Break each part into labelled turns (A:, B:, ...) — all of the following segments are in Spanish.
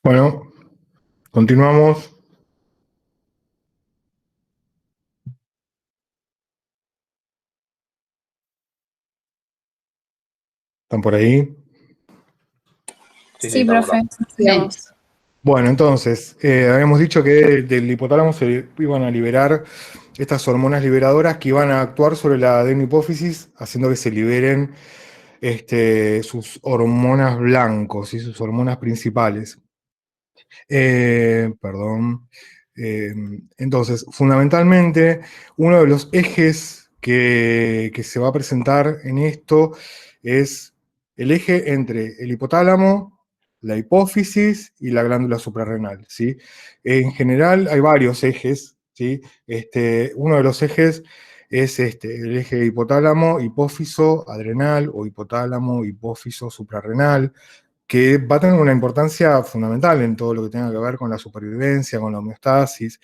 A: Bueno, continuamos. ¿Están por ahí?
B: Sí,
C: Sí,
B: estamos
C: profe,
B: acá.
C: sigamos.
A: Bueno, entonces, habíamos dicho que del hipotálamo se iban a liberar estas hormonas liberadoras que iban a actuar sobre la adenohipófisis, haciendo que se liberen sus hormonas blancos y sus hormonas principales. Perdón. Eh, entonces, fundamentalmente, uno de los ejes que se va a presentar en esto es el eje entre el hipotálamo, la hipófisis y la glándula suprarrenal, ¿sí? En general hay varios ejes, ¿sí? Uno de los ejes es el eje hipotálamo, hipófiso, adrenal o hipotálamo, hipófiso, suprarrenal, que va a tener una importancia fundamental en todo lo que tenga que ver con la supervivencia, con la homeostasis,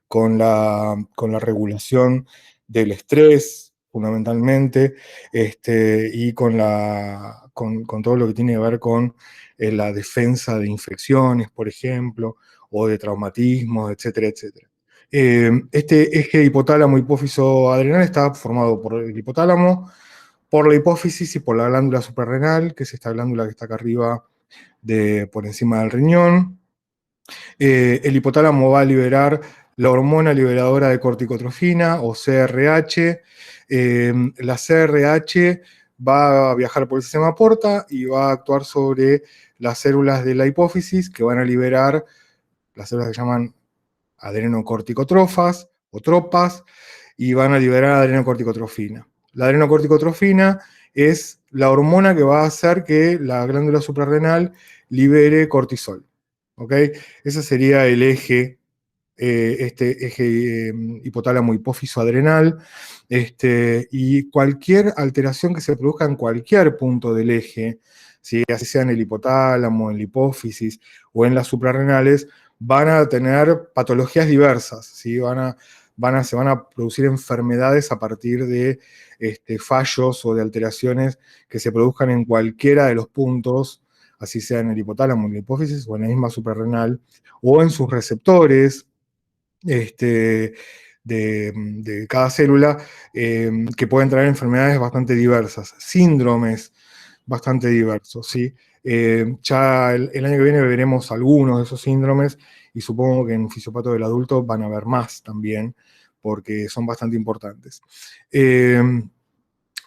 A: con la regulación del estrés, fundamentalmente, y con todo lo que tiene que ver con la defensa de infecciones, por ejemplo, o de traumatismos, etcétera, etcétera. Este eje hipotálamo hipófiso adrenal está formado por el hipotálamo, por la hipófisis y por la glándula suprarrenal, que es esta glándula que está acá arriba por encima del riñón. El hipotálamo va a liberar la hormona liberadora de corticotrofina o CRH. La CRH va a viajar por el sistema porta y va a actuar sobre las células de la hipófisis que van a liberar las células que se llaman adrenocorticotrofas o tropas y van a liberar adrenocorticotrofina. La adrenocorticotrofina es la hormona que va a hacer que la glándula suprarrenal libere cortisol. ¿Ok? Ese sería el eje, este eje hipotálamo hipófiso adrenal, y cualquier alteración que se produzca en cualquier punto del eje, ¿sí? Así sea en el hipotálamo, en la hipófisis o en las suprarrenales, van a tener patologías diversas, ¿sí? Se van a producir enfermedades a partir de fallos o de alteraciones que se produzcan en cualquiera de los puntos, así sea en el hipotálamo, en la hipófisis o en la misma suprarrenal, o en sus receptores de cada célula, que pueden traer enfermedades bastante diversas, síndromes bastante diversos, ¿sí? Ya el año que viene veremos algunos de esos síndromes y supongo que en Fisiopato del Adulto van a haber más también, porque son bastante importantes.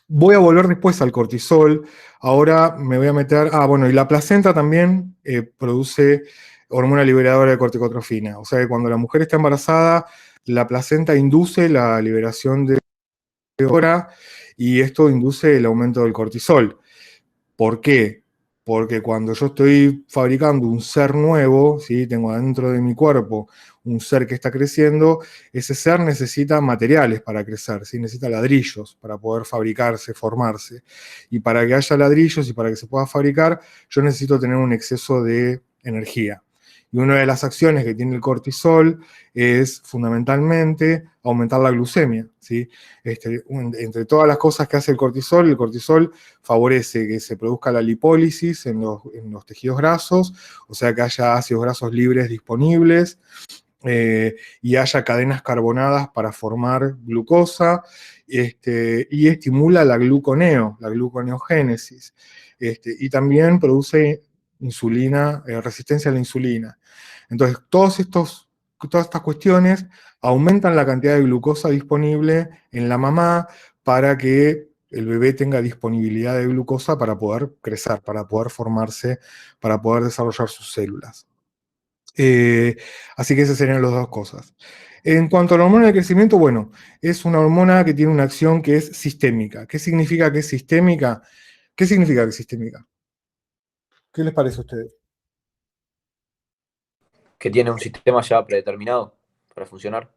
A: Voy a volver después al cortisol. Ahora me voy a meter. Ah, bueno, y la placenta también produce hormona liberadora de corticotrofina. O sea que cuando la mujer está embarazada, la placenta induce la liberación de hora y esto induce el aumento del cortisol. ¿Por qué? Porque cuando yo estoy fabricando un ser nuevo, ¿sí? Tengo adentro de mi cuerpo un ser que está creciendo, ese ser necesita materiales para crecer, ¿sí? Necesita ladrillos para poder fabricarse, formarse. Y para que haya ladrillos y para que se pueda fabricar, yo necesito tener un exceso de energía. Y una de las acciones que tiene el cortisol es fundamentalmente aumentar la glucemia, ¿sí? Entre todas las cosas que hace el cortisol favorece que se produzca la lipólisis en los tejidos grasos, o sea que haya ácidos grasos libres disponibles, y haya cadenas carbonadas para formar glucosa, y estimula la gluconeogénesis, y también produce insulina, resistencia a la insulina. Entonces, todas estas cuestiones aumentan la cantidad de glucosa disponible en la mamá para que el bebé tenga disponibilidad de glucosa para poder crecer, para poder formarse, para poder desarrollar sus células. Así que esas serían las dos cosas. En cuanto a la hormona de crecimiento, bueno, es una hormona que tiene una acción que es sistémica. ¿Qué significa que es sistémica? ¿Qué significa que es sistémica? ¿Qué les parece a ustedes?
B: Que tiene un sistema ya predeterminado para funcionar.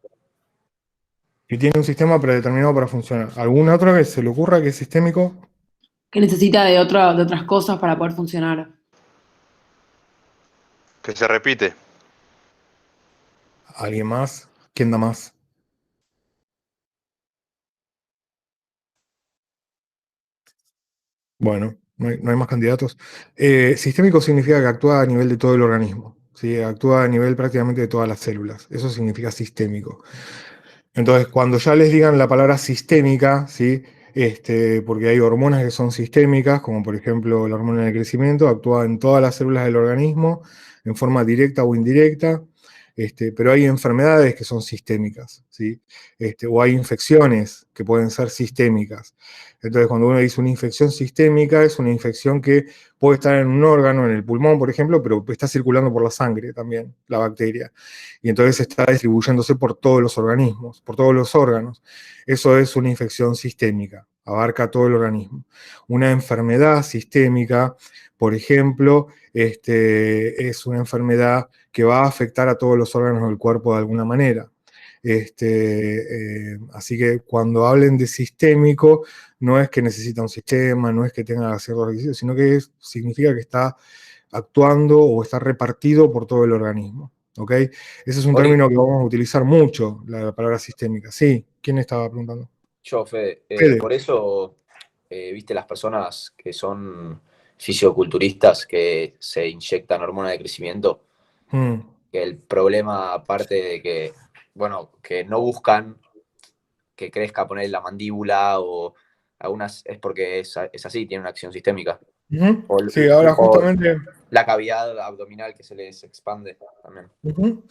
A: Que tiene un sistema predeterminado para funcionar. ¿Alguna otra que se le ocurra que es sistémico?
C: Que necesita de otras cosas para poder funcionar.
D: Que se repite.
A: ¿Alguien más? ¿Quién da más? Bueno, no hay más candidatos. Sistémico significa que actúa a nivel de todo el organismo, ¿sí? Actúa a nivel prácticamente de todas las células. Eso significa sistémico. Entonces, cuando ya les digan la palabra sistémica, ¿sí? Porque hay hormonas que son sistémicas, como por ejemplo la hormona del crecimiento, actúa en todas las células del organismo, en forma directa o indirecta, pero hay enfermedades que son sistémicas, ¿sí? O hay infecciones que pueden ser sistémicas. Entonces, cuando uno dice una infección sistémica, es una infección que puede estar en un órgano, en el pulmón, por ejemplo, pero está circulando por la sangre también, la bacteria. Y entonces está distribuyéndose por todos los organismos, por todos los órganos. Eso es una infección sistémica, abarca todo el organismo. Una enfermedad sistémica, por ejemplo, es una enfermedad que va a afectar a todos los órganos del cuerpo de alguna manera. Así que cuando hablen de sistémico, no es que necesita un sistema, no es que tenga ciertos requisitos, sino que significa que está actuando o está repartido por todo el organismo. ¿Ok? Ese es un
B: Ori,
A: término que vamos a utilizar mucho, la palabra sistémica. Sí, ¿quién estaba preguntando?
B: yo, Fede,
A: Fede.
B: por eso, viste, las personas que son fisioculturistas que se inyectan hormona de crecimiento,
A: Mm.
B: que el problema, aparte de que, bueno, que no buscan que crezca poner la mandíbula o algunas, es porque es así, tiene una acción sistémica.
A: Ujú.
B: O,
A: Sí, ahora
B: o
A: justamente,
B: la cavidad abdominal que se les expande también.
A: ujú,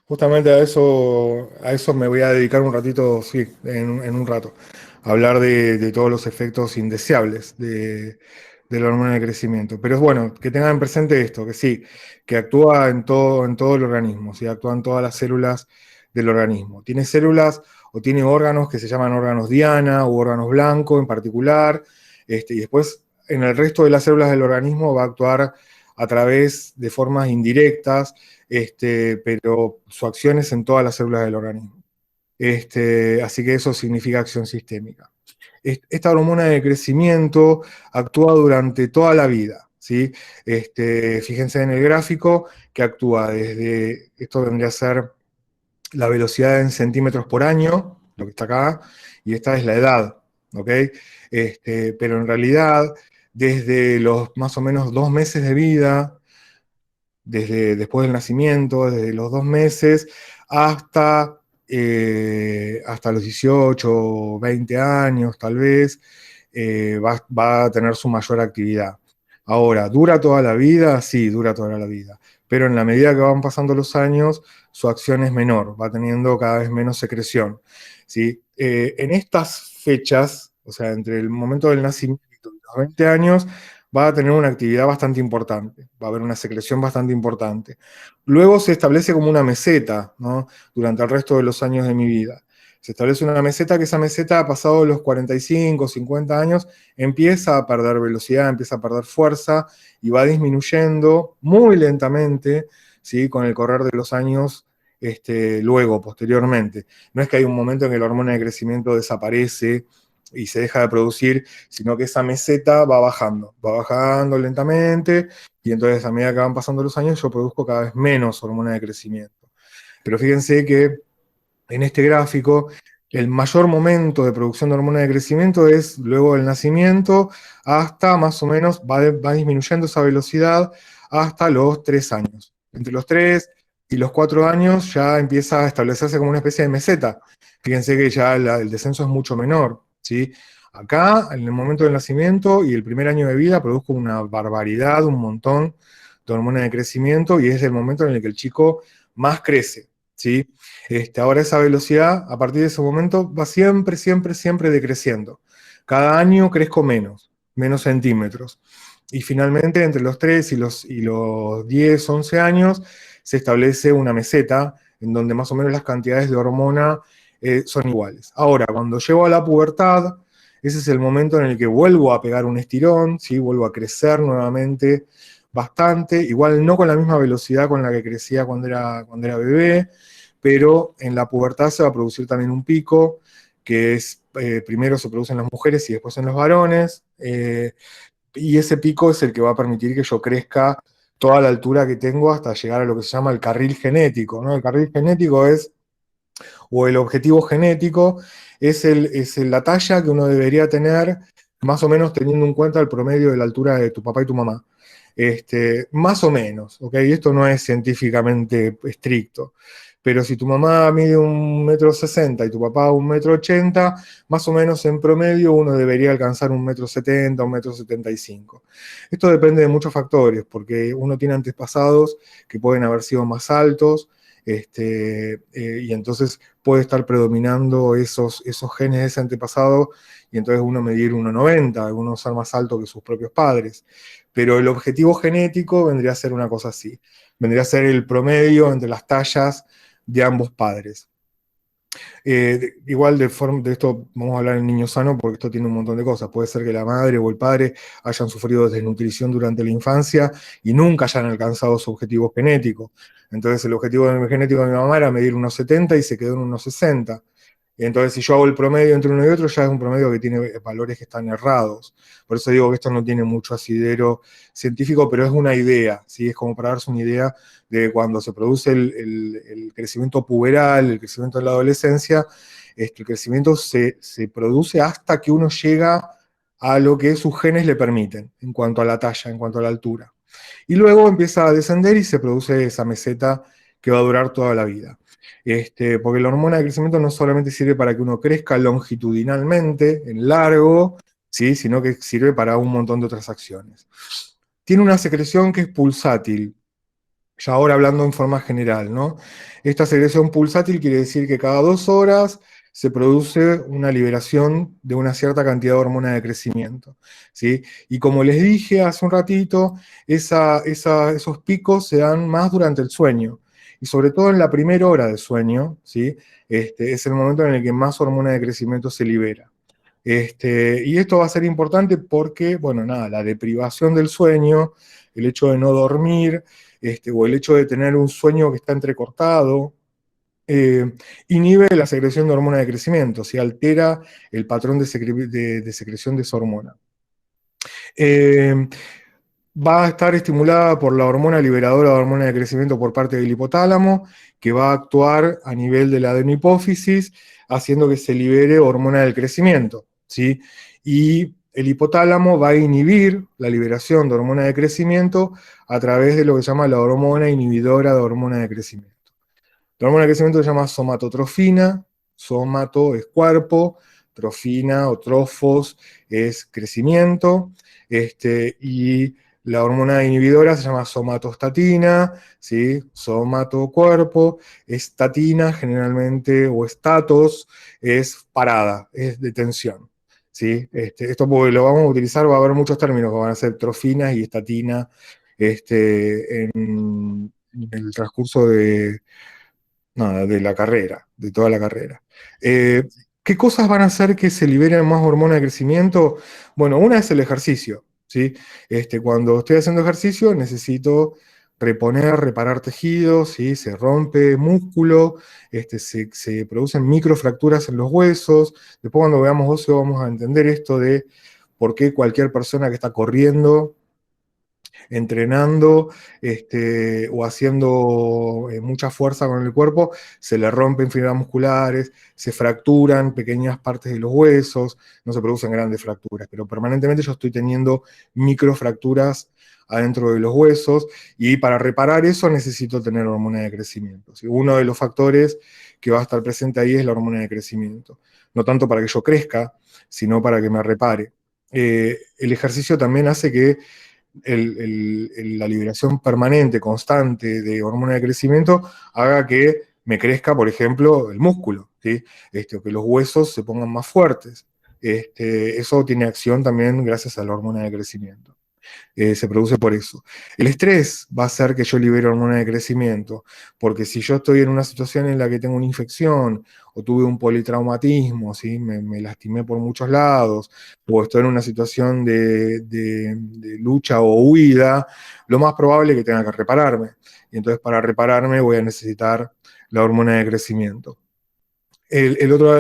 A: justamente a eso me voy a dedicar un ratito, sí, en un rato. A hablar de todos los efectos indeseables de la hormona de crecimiento. Pero es bueno que tengan presente esto, que sí, que actúa en todo el organismo, ¿sí? Actúa en todas las células del organismo. Tiene células o tiene órganos que se llaman órganos diana o órganos blancos en particular, y después en el resto de las células del organismo va a actuar a través de formas indirectas, pero su acción es en todas las células del organismo. Así que eso significa acción sistémica. Esta hormona de crecimiento actúa durante toda la vida, ¿sí? Fíjense en el gráfico que actúa desde, esto vendría a ser la velocidad en centímetros por año, lo que está acá, y esta es la edad, ¿ok? Pero en realidad, desde los más o menos 2 meses de vida, desde después del nacimiento, desde los 2 meses hasta los 18 o 20 años, tal vez, va a tener su mayor actividad. Ahora, ¿dura toda la vida? Sí, dura toda la vida. Pero en la medida que van pasando los años, su acción es menor, va teniendo cada vez menos secreción. ¿Sí? En estas fechas, o sea, entre el momento del nacimiento y los 20 años, va a tener una actividad bastante importante, va a haber una secreción bastante importante. Luego se establece como una meseta, ¿no? Durante el resto de los años de mi vida. Se establece una meseta que esa meseta, pasado los 45, 50 años, empieza a perder velocidad, empieza a perder fuerza y va disminuyendo muy lentamente, ¿sí? Con el correr de los años, luego, posteriormente. No es que hay un momento en que la hormona de crecimiento desaparece y se deja de producir, sino que esa meseta va bajando lentamente, y entonces a medida que van pasando los años yo produzco cada vez menos hormona de crecimiento. Pero fíjense que en este gráfico el mayor momento de producción de hormona de crecimiento es luego del nacimiento hasta más o menos, va disminuyendo esa velocidad hasta los 3 años. Entre los 3 y los 4 años ya empieza a establecerse como una especie de meseta. Fíjense que ya el descenso es mucho menor, ¿sí? Acá, en el momento del nacimiento y el primer año de vida, produzco una barbaridad, un montón de hormona de crecimiento, y es el momento en el que el chico más crece, ¿sí? Ahora esa velocidad, a partir de ese momento, va siempre, siempre, siempre decreciendo. Cada año crezco menos, menos centímetros. Y finalmente, entre los 3 y los 10, 11 años, se establece una meseta en donde más o menos las cantidades de hormona son iguales. Ahora, cuando llego a la pubertad, ese es el momento en el que vuelvo a pegar un estirón, ¿sí? Vuelvo a crecer nuevamente bastante, igual no con la misma velocidad con la que crecía cuando era bebé, pero en la pubertad se va a producir también un pico, que es, primero se produce en las mujeres y después en los varones, y ese pico es el que va a permitir que yo crezca toda la altura que tengo hasta llegar a lo que se llama el carril genético, ¿no? El carril genético es, o el objetivo genético, es la talla que uno debería tener, más o menos teniendo en cuenta el promedio de la altura de tu papá y tu mamá. Más o menos, ¿ok? Esto no es científicamente estricto. Pero si tu mamá mide 1,60 m y tu papá 1,80 m, más o menos en promedio uno debería alcanzar 1,70 m, 1,75 m. Esto depende de muchos factores, porque uno tiene antepasados que pueden haber sido más altos, y entonces puede estar predominando esos genes de ese antepasado, y entonces uno medir 1,90 m, uno ser más alto que sus propios padres. Pero el objetivo genético vendría a ser una cosa así, vendría a ser el promedio entre las tallas de ambos padres. Igual de esto vamos a hablar en niño sano porque esto tiene un montón de cosas. Puede ser que la madre o el padre hayan sufrido desnutrición durante la infancia y nunca hayan alcanzado su objetivo genético. Entonces el objetivo genético de mi mamá era medir 1,70 y se quedó en 1,60. Entonces, si yo hago el promedio entre uno y otro, ya es un promedio que tiene valores que están errados. Por eso digo que esto no tiene mucho asidero científico, pero es una idea, ¿sí? Es como para darse una idea de cuando se produce el crecimiento puberal, el crecimiento en la adolescencia, el crecimiento se produce hasta que uno llega a lo que sus genes le permiten, en cuanto a la talla, en cuanto a la altura. Y luego empieza a descender y se produce esa meseta que va a durar toda la vida. Porque la hormona de crecimiento no solamente sirve para que uno crezca longitudinalmente, en largo, ¿sí? Sino que sirve para un montón de otras acciones. Tiene una secreción que es pulsátil, ya ahora hablando en forma general, ¿no? Esta secreción pulsátil quiere decir que cada 2 horas se produce una liberación de una cierta cantidad de hormona de crecimiento, ¿sí? Y como les dije hace un ratito, esos picos se dan más durante el sueño, y sobre todo en la primera hora de sueño, ¿sí? Es el momento en el que más hormona de crecimiento se libera. Y esto va a ser importante porque, bueno, nada, la deprivación del sueño, el hecho de no dormir, o el hecho de tener un sueño que está entrecortado, inhibe la secreción de hormona de crecimiento, se altera el patrón de secreción de esa hormona. Va a estar estimulada por la hormona liberadora de hormona de crecimiento por parte del hipotálamo, que va a actuar a nivel de la adenohipófisis, haciendo que se libere hormona del crecimiento, ¿sí? Y el hipotálamo va a inhibir la liberación de hormona de crecimiento a través de lo que se llama la hormona inhibidora de hormona de crecimiento. La hormona de crecimiento se llama somatotrofina, somato es cuerpo, trofina o trofos es crecimiento, y la hormona inhibidora se llama somatostatina, ¿sí? Somato cuerpo, estatina generalmente, o estatos, es parada, es detención, ¿sí? Esto porque lo vamos a utilizar, va a haber muchos términos que van a ser trofina y estatina en el transcurso de la carrera, de toda la carrera. ¿Qué cosas van a hacer que se liberen más hormona de crecimiento? Bueno, una es el ejercicio, ¿sí? Cuando estoy haciendo ejercicio necesito reparar tejidos, ¿sí? Se rompe músculo, se producen microfracturas en los huesos. Después cuando veamos ocio vamos a entender esto de por qué cualquier persona que está corriendo, entrenando, o haciendo mucha fuerza con el cuerpo, se le rompen fibras musculares, se fracturan pequeñas partes de los huesos, no se producen grandes fracturas, pero permanentemente yo estoy teniendo microfracturas adentro de los huesos, y para reparar eso necesito tener hormona de crecimiento, ¿sí? Uno de los factores que va a estar presente ahí es la hormona de crecimiento, no tanto para que yo crezca, sino para que me repare. El ejercicio también hace que la liberación permanente, constante de hormona de crecimiento haga que me crezca, por ejemplo, el músculo, ¿sí? O que los huesos se pongan más fuertes. Eso tiene acción también gracias a la hormona de crecimiento. Se produce por eso. El estrés va a hacer que yo libere hormona de crecimiento, porque si yo estoy en una situación en la que tengo una infección, o tuve un politraumatismo, ¿sí? Me lastimé por muchos lados, o estoy en una situación de lucha o huida, lo más probable es que tenga que repararme. Y entonces para repararme voy a necesitar la hormona de crecimiento. El otro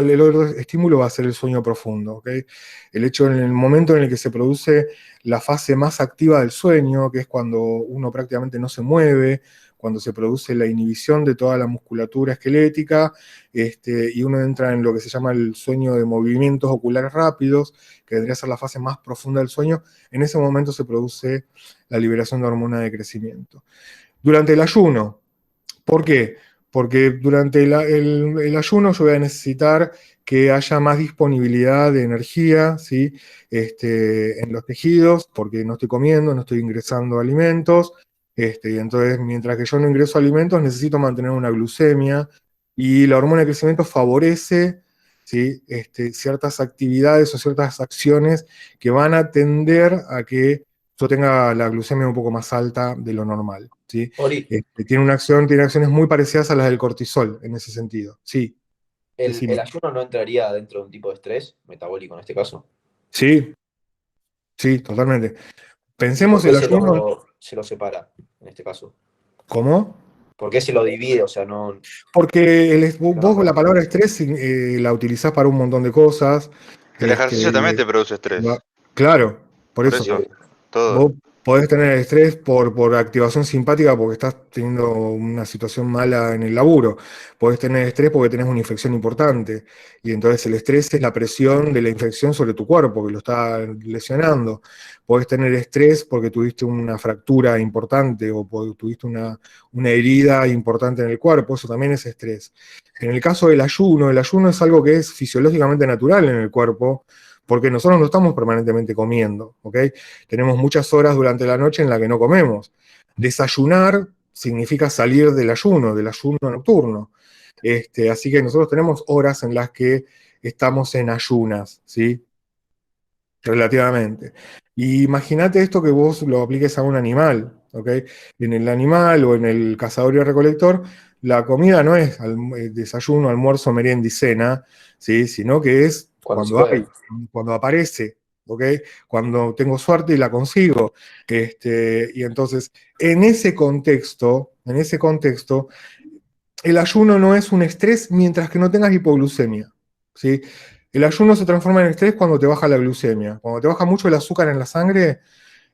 A: estímulo va a ser el sueño profundo, ¿ok? El hecho en el momento en el que se produce la fase más activa del sueño, que es cuando uno prácticamente no se mueve, cuando se produce la inhibición de toda la musculatura esquelética, y uno entra en lo que se llama el sueño de movimientos oculares rápidos, que vendría a ser la fase más profunda del sueño. En ese momento se produce la liberación de hormona de crecimiento. Durante el ayuno, ¿por qué? Porque durante el ayuno yo voy a necesitar que haya más disponibilidad de energía, ¿sí? En los tejidos, porque no estoy comiendo, no estoy ingresando alimentos, y entonces mientras que yo no ingreso alimentos necesito mantener una glucemia, y la hormona de crecimiento favorece, ¿sí? Ciertas actividades o ciertas acciones que van a tender a que yo tenga la glucemia un poco más alta de lo normal, ¿sí?
B: Ori,
A: Tiene acciones muy parecidas a las del cortisol en ese sentido. Sí, decime.
B: ¿el ayuno no entraría dentro de un tipo de estrés metabólico en este caso?
A: Sí, sí, totalmente.
B: ¿Y por
A: Pensemos
B: qué
A: el ayuno,
B: se lo separa en este caso?
A: ¿cómo?
B: ¿Por qué se lo divide? O sea, no,
A: Porque
B: no me
A: vos la
B: acuerdo.
A: palabra estrés la utilizás para un montón de cosas.
D: El ejercicio también
A: Este,
D: te produce estrés.
A: claro, por
D: Por
A: eso.
D: eso,
B: Sí.
D: todo.
A: Vos podés tener estrés por activación simpática porque estás teniendo una situación mala en el laburo. Podés tener estrés porque tenés una infección importante. Y entonces el estrés es la presión de la infección sobre tu cuerpo que lo está lesionando. Podés tener estrés porque tuviste una fractura importante o porque tuviste una herida importante en el cuerpo. Eso también es estrés. En el caso del ayuno, el ayuno es algo que es fisiológicamente natural en el cuerpo porque nosotros no estamos permanentemente comiendo, ¿ok? Tenemos muchas horas durante la noche en las que no comemos. Desayunar significa salir del ayuno nocturno. Así que nosotros tenemos horas en las que estamos en ayunas, ¿sí? Relativamente. Y imagínate esto que vos lo apliques a un animal, ¿ok? En el animal o en el cazador y recolector, la comida no es desayuno, almuerzo, merienda y cena, ¿sí? Sino que es
B: Cuando se
A: cuando hay,
B: puede.
A: cuando aparece, ¿ok? Cuando tengo suerte y la consigo. Y entonces, en ese contexto, el ayuno no es un estrés mientras que no tengas hipoglucemia, ¿sí? El ayuno se transforma en estrés cuando te baja la glucemia. Cuando te baja mucho el azúcar en la sangre,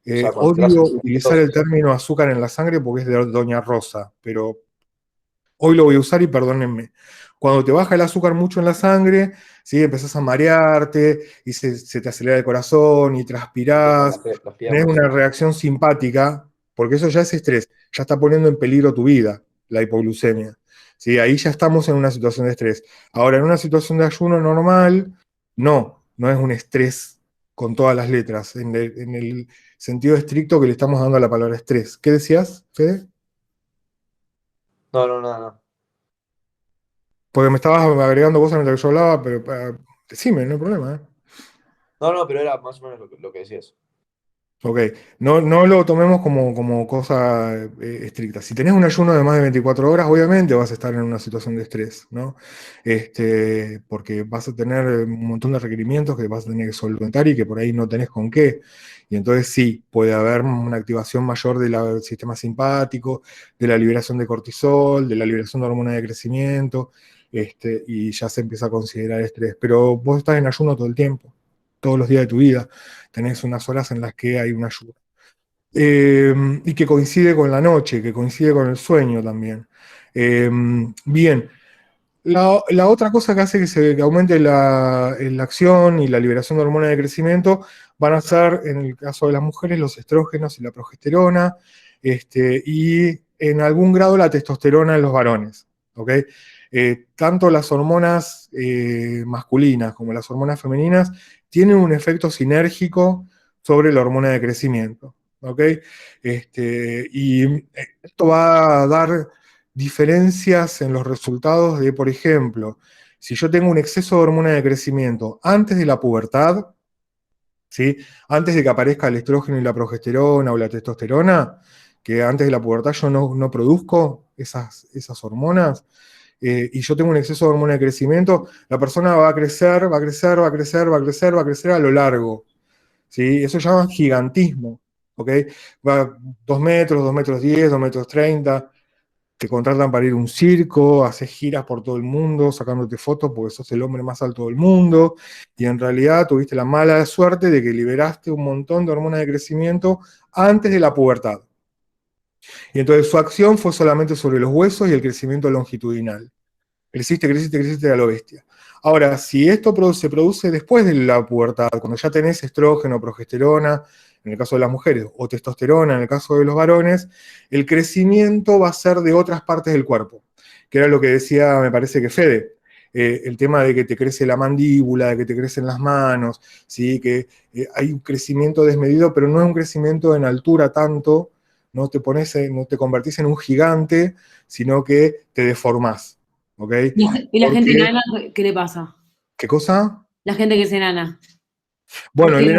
B: O sea, cuando te vas
A: odio
B: en
A: utilizar el término azúcar en la sangre porque es de Doña Rosa, pero hoy lo voy a usar y perdónenme. Cuando te baja el azúcar mucho en la sangre, ¿sí? Empezás a marearte y se te acelera el corazón y transpirás,
B: las
A: tenés
B: piernas.
A: una reacción simpática, porque eso ya es estrés, ya está poniendo en peligro tu vida, la hipoglucemia. ¿Sí? Ahí ya estamos en una situación de estrés. Ahora, en una situación de ayuno normal, no es un estrés con todas las letras, en el sentido estricto que le estamos dando a la palabra estrés. ¿Qué decías, Fede?
B: No, no, nada, no.
A: Porque me estabas agregando cosas mientras que yo hablaba, pero decime, no hay problema, ¿eh?
B: No, no, pero era más o menos lo que decías.
A: Ok, no lo tomemos como cosa estricta. Si tenés un ayuno de más de 24 horas, obviamente vas a estar en una situación de estrés, ¿no? Porque vas a tener un montón de requerimientos que vas a tener que solventar y que por ahí no tenés con qué. Y entonces sí, puede haber una activación mayor del sistema simpático, de la liberación de cortisol, de la liberación de hormona de crecimiento, y ya se empieza a considerar estrés. Pero vos estás en ayuno todo el tiempo, todos los días de tu vida. Tenés unas horas en las que hay una ayuda. Y que coincide con la noche, que coincide con el sueño también. Bien, la otra cosa que hace que aumente la acción y la liberación de hormona de crecimiento van a ser, en el caso de las mujeres, los estrógenos y la progesterona, y en algún grado la testosterona en los varones. ¿Ok? Tanto las hormonas masculinas como las hormonas femeninas tienen un efecto sinérgico sobre la hormona de crecimiento. ¿Ok? Y esto va a dar diferencias en los resultados de, por ejemplo, si yo tengo un exceso de hormona de crecimiento antes de la pubertad, ¿sí? Antes de que aparezca el estrógeno y la progesterona o la testosterona, que antes de la pubertad yo no produzco esas hormonas, y yo tengo un exceso de hormona de crecimiento, la persona va a crecer, va a crecer, va a crecer, va a crecer, va a crecer a lo largo. ¿Sí? Eso se llama gigantismo. ¿Ok? Va 2 metros, 2 metros 10, 2 metros 30, te contratan para ir a un circo, haces giras por todo el mundo, sacándote fotos porque sos el hombre más alto del mundo, y en realidad tuviste la mala suerte de que liberaste un montón de hormonas de crecimiento antes de la pubertad. Y entonces su acción fue solamente sobre los huesos y el crecimiento longitudinal. Creciste, creciste, creciste a lo bestia. Ahora, si esto se produce después de la pubertad, cuando ya tenés estrógeno, progesterona, en el caso de las mujeres, o testosterona en el caso de los varones, el crecimiento va a ser de otras partes del cuerpo, que era lo que decía, me parece que Fede, el tema de que te crece la mandíbula, de que te crecen las manos, ¿sí? Que hay un crecimiento desmedido, pero no es un crecimiento en altura tanto, no te no te convertís en un gigante, sino que te deformás. ¿Ok?
C: ¿Y la gente
A: Porque,
C: enana qué le pasa?
A: ¿qué cosa?
C: La gente que es enana.
A: Bueno,
C: Porque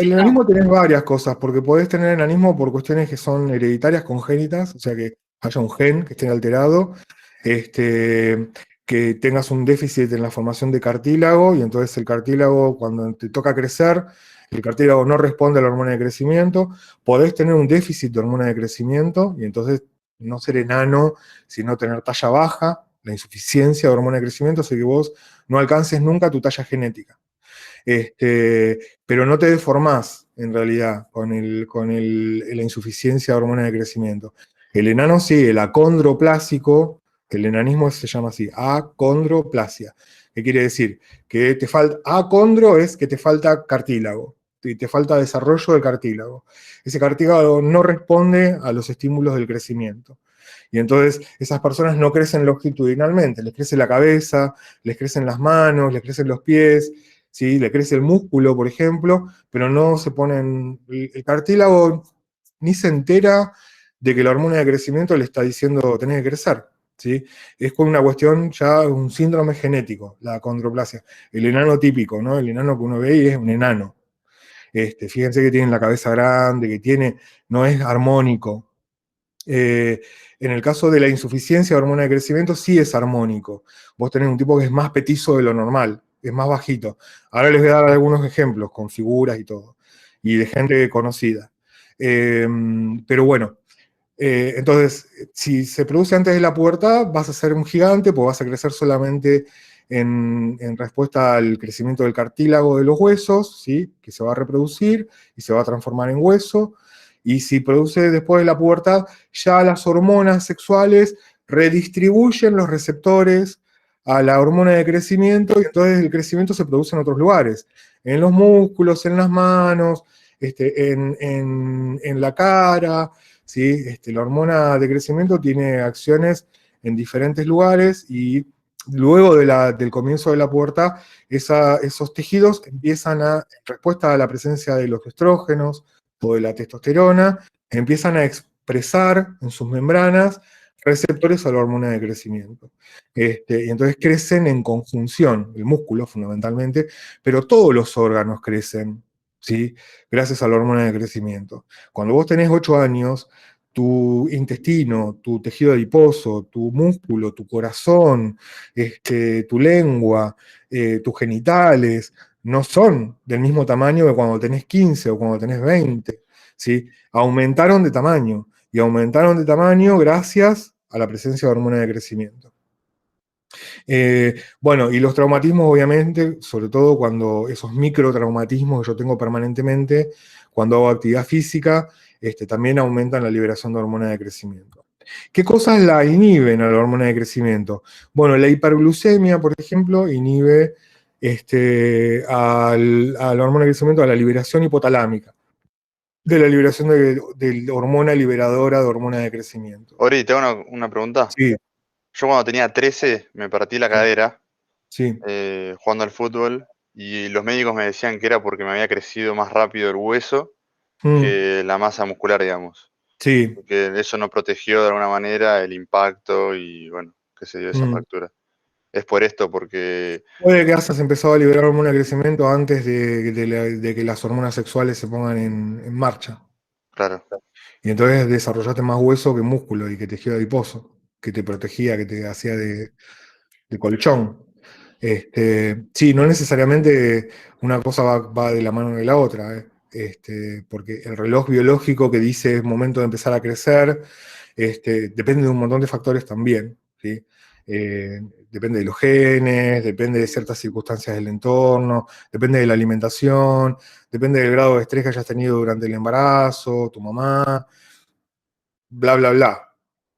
A: el enanismo tenés varias cosas, porque podés tener enanismo por cuestiones que son hereditarias, congénitas, o sea que haya un gen que esté alterado, este, que tengas un déficit en la formación de cartílago, y entonces el cartílago, cuando te toca crecer, el cartílago no responde a la hormona de crecimiento, podés tener un déficit de hormona de crecimiento, y entonces no ser enano, sino tener talla baja, la insuficiencia de hormona de crecimiento, hace que vos no alcances nunca tu talla genética. Pero no te deformás en realidad la insuficiencia de hormona de crecimiento. El enano sí, el acondroplásico, el enanismo se llama así, acondroplasia. ¿Qué quiere decir? Que te falta, acondro es que te falta cartílago, te falta desarrollo del cartílago. Ese cartílago no responde a los estímulos del crecimiento. Y entonces esas personas no crecen longitudinalmente, les crece la cabeza, les crecen las manos, les crecen los pies, ¿sí? Le crece el músculo, por ejemplo, pero no se ponen, el cartílago ni se entera de que la hormona de crecimiento le está diciendo tenés que crecer. ¿Sí? Es con una cuestión ya, un síndrome genético, la acondroplasia. El enano típico, ¿no? El enano que uno ve y es un enano. Fíjense que tiene la cabeza grande, no es armónico. En el caso de la insuficiencia de hormona de crecimiento, sí es armónico. Vos tenés un tipo que es más petizo de lo normal, es más bajito. Ahora les voy a dar algunos ejemplos con figuras y todo, y de gente conocida. Pero bueno, entonces, si se produce antes de la pubertad, vas a ser un gigante, pues vas a crecer solamente en respuesta al crecimiento del cartílago de los huesos, ¿sí? Que se va a reproducir y se va a transformar en hueso. Y si produce después de la pubertad, ya las hormonas sexuales redistribuyen los receptores a la hormona de crecimiento y entonces el crecimiento se produce en otros lugares, en los músculos, en las manos, en la cara, ¿sí? La hormona de crecimiento tiene acciones en diferentes lugares y luego del comienzo de la pubertad, esos tejidos empiezan en respuesta a la presencia de los estrógenos o de la testosterona, empiezan a expresar en sus membranas receptores a la hormona de crecimiento. Y entonces crecen en conjunción, el músculo fundamentalmente, pero todos los órganos crecen, ¿sí? Gracias a la hormona de crecimiento. Cuando vos tenés 8 años, tu intestino, tu tejido adiposo, tu músculo, tu corazón, tu lengua, tus genitales, no son del mismo tamaño que cuando tenés 15 o cuando tenés 20, ¿sí? Aumentaron de tamaño, y aumentaron de tamaño gracias a la presencia de hormona de crecimiento. Bueno, y los traumatismos, obviamente, sobre todo cuando esos microtraumatismos que yo tengo permanentemente, cuando hago actividad física, también aumentan la liberación de hormona de crecimiento. ¿Qué cosas la inhiben a la hormona de crecimiento? Bueno, la hiperglucemia, por ejemplo, inhibe a la hormona de crecimiento, a la liberación hipotalámica, de la liberación de hormona liberadora de hormona de crecimiento.
D: Ori, te hago una pregunta.
A: Sí,
D: Yo cuando tenía 13 me partí la cadera
A: sí.
D: jugando al fútbol y los médicos me decían que era porque me había crecido más rápido el hueso que la masa muscular, digamos.
A: Sí.
D: Que eso no protegió de alguna manera el impacto y bueno, que se dio esa fractura. Es por esto, porque...
A: Puede que hayas empezado a liberar hormona de crecimiento antes de que las hormonas sexuales se pongan en marcha.
D: Claro.
A: Y entonces desarrollaste más hueso que músculo y que tejido adiposo, que te protegía, que te hacía de colchón. Sí, no necesariamente una cosa va de la mano de la otra, porque el reloj biológico que dice es momento de empezar a crecer, depende de un montón de factores también, ¿sí? Depende de los genes, depende de ciertas circunstancias del entorno, depende de la alimentación, depende del grado de estrés que hayas tenido durante el embarazo, tu mamá. bla, bla, bla.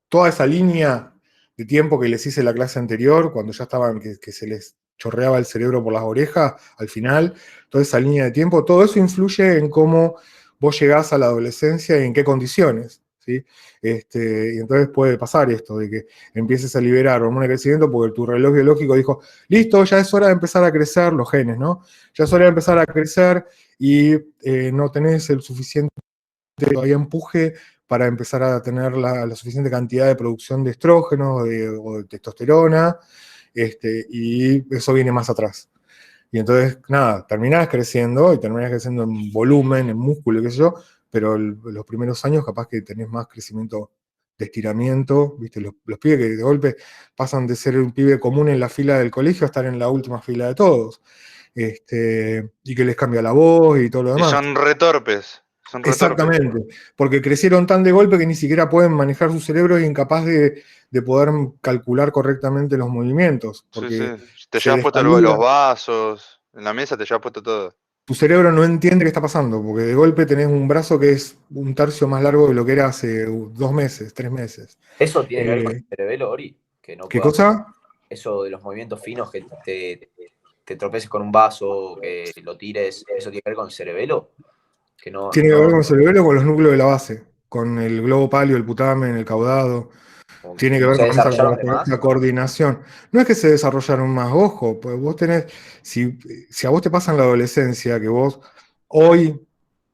A: Toda esa línea de tiempo que les hice en la clase anterior, cuando ya estaban, que se les chorreaba el cerebro por las orejas, al final, toda esa línea de tiempo, todo eso influye en cómo vos llegás a la adolescencia y en qué condiciones, ¿sí? Y entonces puede pasar esto, de que empieces a liberar hormona de crecimiento porque tu reloj biológico dijo, listo, ya es hora de empezar a crecer los genes, ¿no? Ya es hora de empezar a crecer y no tenés el suficiente todavía empuje para empezar a tener la suficiente cantidad de producción de estrógeno o de testosterona, y eso viene más atrás. Y entonces, nada, terminás creciendo y terminás creciendo en volumen, en músculo, qué sé yo, pero los primeros años capaz que tenés más crecimiento de estiramiento, ¿viste? Los pibes que de golpe pasan de ser un pibe común en la fila del colegio a estar en la última fila de todos, y que les cambia la voz y todo lo
D: Y
A: demás.
D: son retorpes. Son retorpes.
A: Exactamente, porque crecieron tan de golpe que ni siquiera pueden manejar su cerebro y incapaz de poder calcular correctamente los movimientos,
D: Sí, sí.
A: porque
D: Te
A: se
D: llevas puesto los
A: descalibra.
D: vasos. En la mesa te llevas puesto todo.
A: Tu cerebro no entiende qué está pasando, porque de golpe tenés un brazo que es un tercio más largo de lo que era hace 2 meses, 3 meses.
B: Eso tiene que ver con el
A: Eh,
B: cerebelo, Ori, que no
A: ¿Qué
B: puedas.
A: cosa?
B: Eso de los movimientos finos, que te tropeces con un vaso, que lo tires, ¿eso tiene que ver con el cerebelo? Que no,
A: Tiene que ver
B: no,
A: con el cerebelo, con los núcleos de la base, con el globo palio, el putamen, el caudado.
B: como
A: Tiene que
B: no
A: ver
B: se
A: con esa
B: desarrollaron de más.
A: la coordinación. No es que se desarrollaron más, ojo, pues vos tenés, si a vos te pasa en la adolescencia que vos hoy,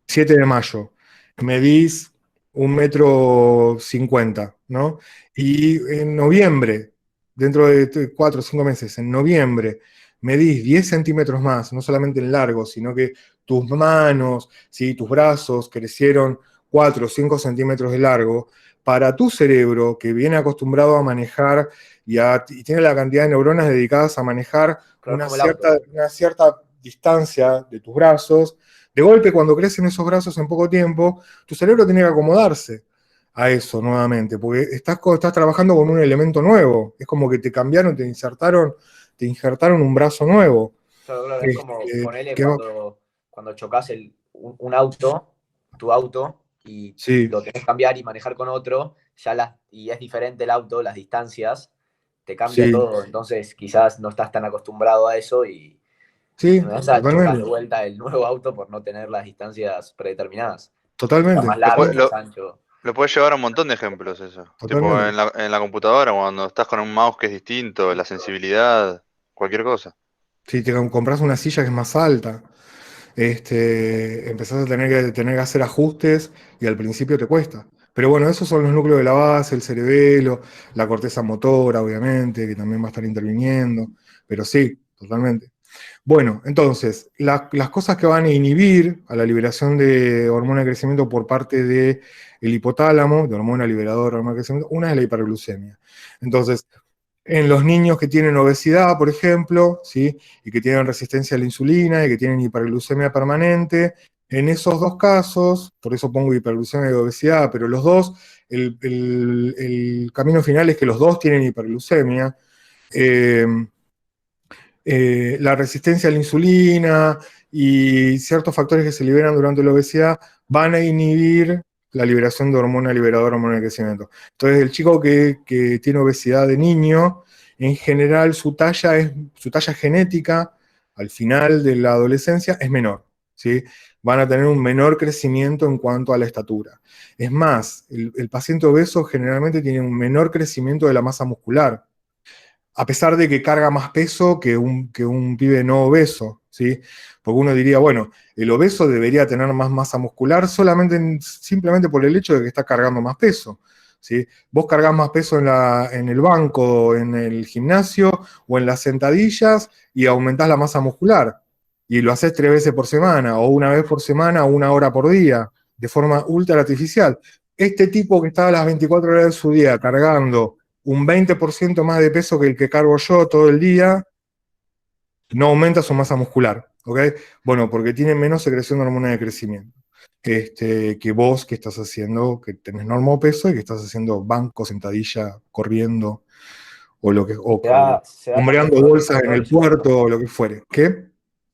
A: 7 de mayo, medís 1,50 m, ¿no? Y en noviembre, dentro de 4 o 5 meses, en noviembre, medís 10 centímetros más, no solamente en largo, sino que tus manos, ¿sí? Tus brazos crecieron 4 o 5 centímetros de largo. Para tu cerebro, que viene acostumbrado a manejar y tiene la cantidad de neuronas dedicadas a manejar
B: Pero es como el auto.
A: una cierta distancia de tus brazos, de golpe cuando crecen esos brazos en poco tiempo, tu cerebro tiene que acomodarse a eso nuevamente, porque estás trabajando con un elemento nuevo, es como que te cambiaron, te injertaron un brazo nuevo.
B: Claro, claro, es como
A: Este,
B: ponele
A: que,
B: cuando chocas un auto, tu auto, y
A: sí,
B: lo tenés que cambiar y manejar con otro, y es diferente el auto, las distancias, te cambia
A: sí,
B: todo. Entonces quizás no estás tan acostumbrado a eso y
A: sí,
B: no chocas de
A: totalmente,
B: vuelta el nuevo auto por no tener las distancias predeterminadas. Quizás más
A: totalmente,
D: Lo,
B: largo,
D: pue-
B: más
D: lo,
B: ancho.
D: lo puedes llevar a un montón de ejemplos eso. Tipo
A: totalmente.
D: en la computadora, cuando estás con un mouse que es distinto, la sensibilidad, cualquier cosa.
A: Si te compras una silla que es más alta, empezás a tener que hacer ajustes y al principio te cuesta. Pero bueno, esos son los núcleos de la base, el cerebelo, la corteza motora, obviamente, que también va a estar interviniendo. Pero sí, totalmente. Bueno, entonces, las cosas que van a inhibir a la liberación de hormona de crecimiento por parte del hipotálamo, de hormona liberadora de hormona de crecimiento, una es la hiperglucemia. Entonces, en los niños que tienen obesidad, por ejemplo, ¿sí? Y que tienen resistencia a la insulina y que tienen hiperglucemia permanente, en esos dos casos, por eso pongo hiperglucemia y obesidad, pero los dos, el camino final es que los dos tienen hiperglucemia. eh, la resistencia a la insulina y ciertos factores que se liberan durante la obesidad van a inhibir la liberación de hormona liberadora, hormona de crecimiento. Entonces, el chico que tiene obesidad de niño, en general su talla genética al final de la adolescencia es menor, ¿sí? Van a tener un menor crecimiento en cuanto a la estatura. Es más, el paciente obeso generalmente tiene un menor crecimiento de la masa muscular, a pesar de que carga más peso que un pibe no obeso, ¿sí? Porque uno diría, bueno, el obeso debería tener más masa muscular simplemente por el hecho de que está cargando más peso, ¿sí? Vos cargás más peso en el banco, en el gimnasio o en las sentadillas y aumentás la masa muscular. Y lo haces 3 veces por semana, o una vez por semana, o 1 hora por día, de forma ultra artificial. Este tipo que está las 24 horas de su día cargando un 20% más de peso que el que cargo yo todo el día, no aumenta su masa muscular, ¿ok? Bueno, porque tiene menos secreción de hormona de crecimiento. Que vos que estás haciendo, que tenés normo peso y que estás haciendo banco, sentadilla, corriendo, o
B: Se da también
A: hombreando
B: por otros
A: bolsas en el
B: factores,
A: puerto, o lo que fuere. ¿Qué?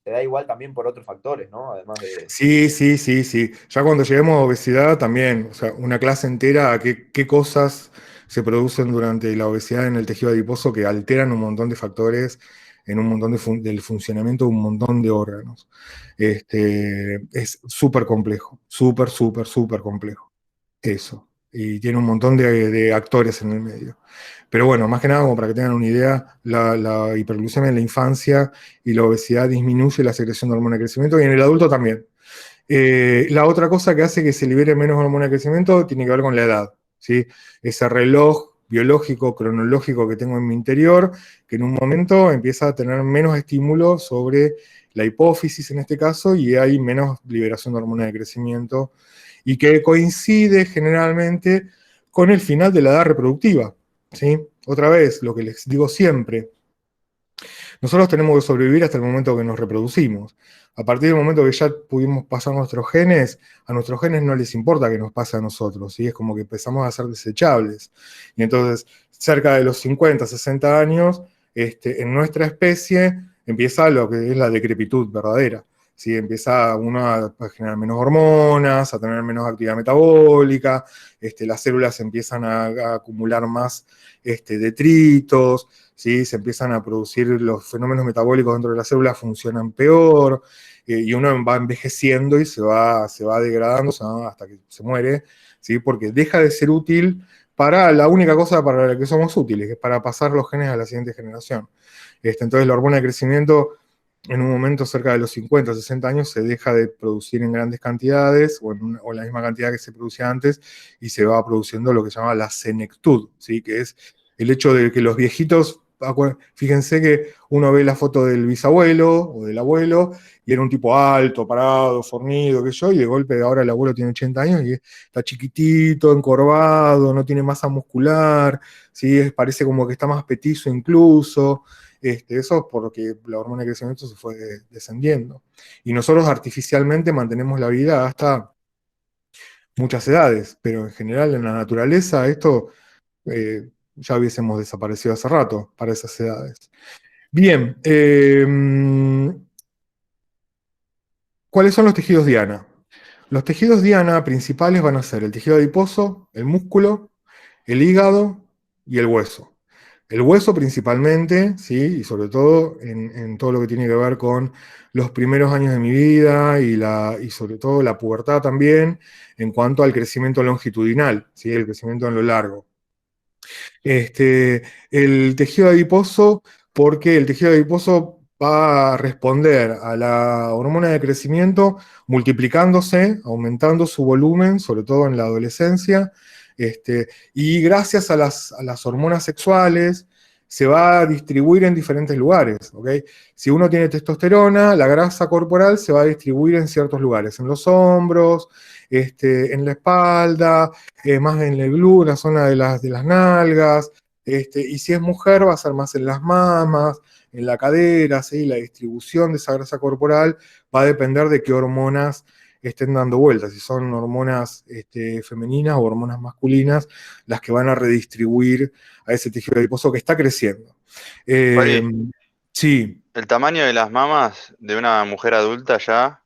B: se da igual también por otros factores, ¿no? Además de...
A: Sí, sí, sí, sí. Ya cuando lleguemos a obesidad también, o sea, una clase entera a qué cosas se producen durante la obesidad en el tejido adiposo que alteran un montón de factores en un montón del funcionamiento de un montón de órganos. Es súper complejo, súper, súper, súper complejo. Eso. Y tiene un montón de actores en el medio. Pero bueno, más que nada, como para que tengan una idea, la hiperglucemia en la infancia y la obesidad disminuye la secreción de hormona de crecimiento y en el adulto también. La otra cosa que hace que se libere menos hormona de crecimiento tiene que ver con la edad, ¿sí? Ese reloj biológico, cronológico que tengo en mi interior, que en un momento empieza a tener menos estímulo sobre la hipófisis en este caso y hay menos liberación de hormona de crecimiento y que coincide generalmente con el final de la edad reproductiva, ¿sí? Otra vez, lo que les digo siempre, nosotros tenemos que sobrevivir hasta el momento que nos reproducimos. A partir del momento que ya pudimos pasar nuestros genes, a nuestros genes no les importa que nos pase a nosotros, ¿sí? Es como que empezamos a ser desechables. Y entonces, cerca de los 50, 60 años, en nuestra especie empieza lo que es la decrepitud verdadera. ¿Sí? Empieza uno a generar menos hormonas, a tener menos actividad metabólica, las células empiezan a acumular más detritos, ¿sí? Se empiezan a producir los fenómenos metabólicos dentro de la célula, funcionan peor, y uno va envejeciendo y se va degradando hasta que se muere, ¿sí? Porque deja de ser útil para la única cosa para la que somos útiles, que es para pasar los genes a la siguiente generación. Entonces la hormona de crecimiento en un momento cerca de los 50, 60 años se deja de producir en grandes cantidades o la misma cantidad que se producía antes y se va produciendo lo que se llama la senectud, ¿sí? Que es el hecho de que los viejitos, fíjense que uno ve la foto del bisabuelo o del abuelo y era un tipo alto, parado, fornido, qué sé yo, y de golpe ahora el abuelo tiene 80 años y está chiquitito, encorvado, no tiene masa muscular, ¿sí? Parece como que está más petizo incluso. Eso es porque la hormona de crecimiento se fue descendiendo. Y nosotros artificialmente mantenemos la vida hasta muchas edades, pero en general en la naturaleza esto ya hubiésemos desaparecido hace rato para esas edades. Bien, ¿cuáles son los tejidos diana? Los tejidos diana principales van a ser el tejido adiposo, el músculo, el hígado y el hueso. El hueso principalmente, ¿sí? Y sobre todo en todo lo que tiene que ver con los primeros años de mi vida y sobre todo la pubertad también, en cuanto al crecimiento longitudinal, ¿sí? El crecimiento en lo largo. El tejido adiposo, porque el tejido adiposo va a responder a la hormona de crecimiento multiplicándose, aumentando su volumen, sobre todo en la adolescencia, y gracias a las hormonas sexuales se va a distribuir en diferentes lugares. ¿Okay? Si uno tiene testosterona, la grasa corporal se va a distribuir en ciertos lugares, en los hombros, en la espalda, más en el glúteo, en la zona de las nalgas, y si es mujer va a ser más en las mamas, en la cadera, ¿sí? La distribución de esa grasa corporal va a depender de qué hormonas estén dando vueltas, si son hormonas femeninas o hormonas masculinas las que van a redistribuir a ese tejido adiposo que está creciendo.
D: Fari,
A: Sí.
D: ¿el tamaño de las mamas de una mujer adulta ya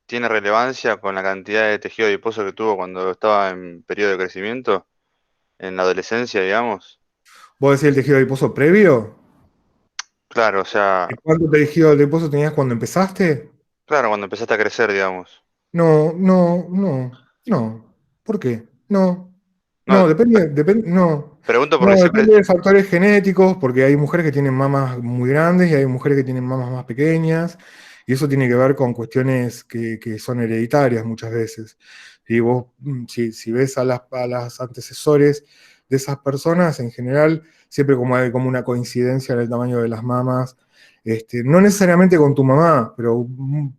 D: tiene relevancia con la cantidad de tejido adiposo que tuvo cuando estaba en periodo de crecimiento, en la adolescencia, digamos?
A: ¿Vos decís el tejido adiposo previo?
D: Claro, o sea,
A: ¿Cuánto tejido adiposo tenías cuando empezaste?
D: claro, cuando empezaste a crecer, digamos.
A: No, no, no, no. ¿Por qué? No,
D: No,
A: no, depende, no.
D: pregunto porque
A: No,
D: siempre,
A: depende de factores genéticos, porque hay mujeres que tienen mamas muy grandes y hay mujeres que tienen mamas más pequeñas, y eso tiene que ver con cuestiones que son hereditarias muchas veces. Y vos, si ves a las antecesores de esas personas, en general, siempre como hay como una coincidencia en el tamaño de las mamas, no necesariamente con tu mamá, pero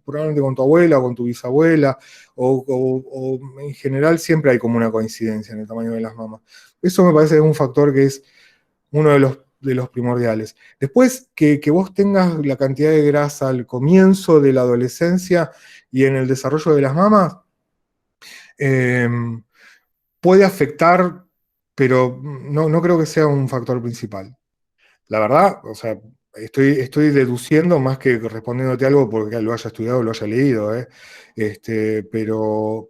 A: probablemente con tu abuela o con tu bisabuela, o en general siempre hay como una coincidencia en el tamaño de las mamas. Eso me parece que es un factor que es uno de los primordiales. Después, que vos tengas la cantidad de grasa al comienzo de la adolescencia y en el desarrollo de las mamas, eh, puede afectar, pero no creo que sea un factor principal. La verdad, o sea, estoy deduciendo más que respondiéndote algo porque lo haya estudiado o lo haya leído, ¿eh? Pero,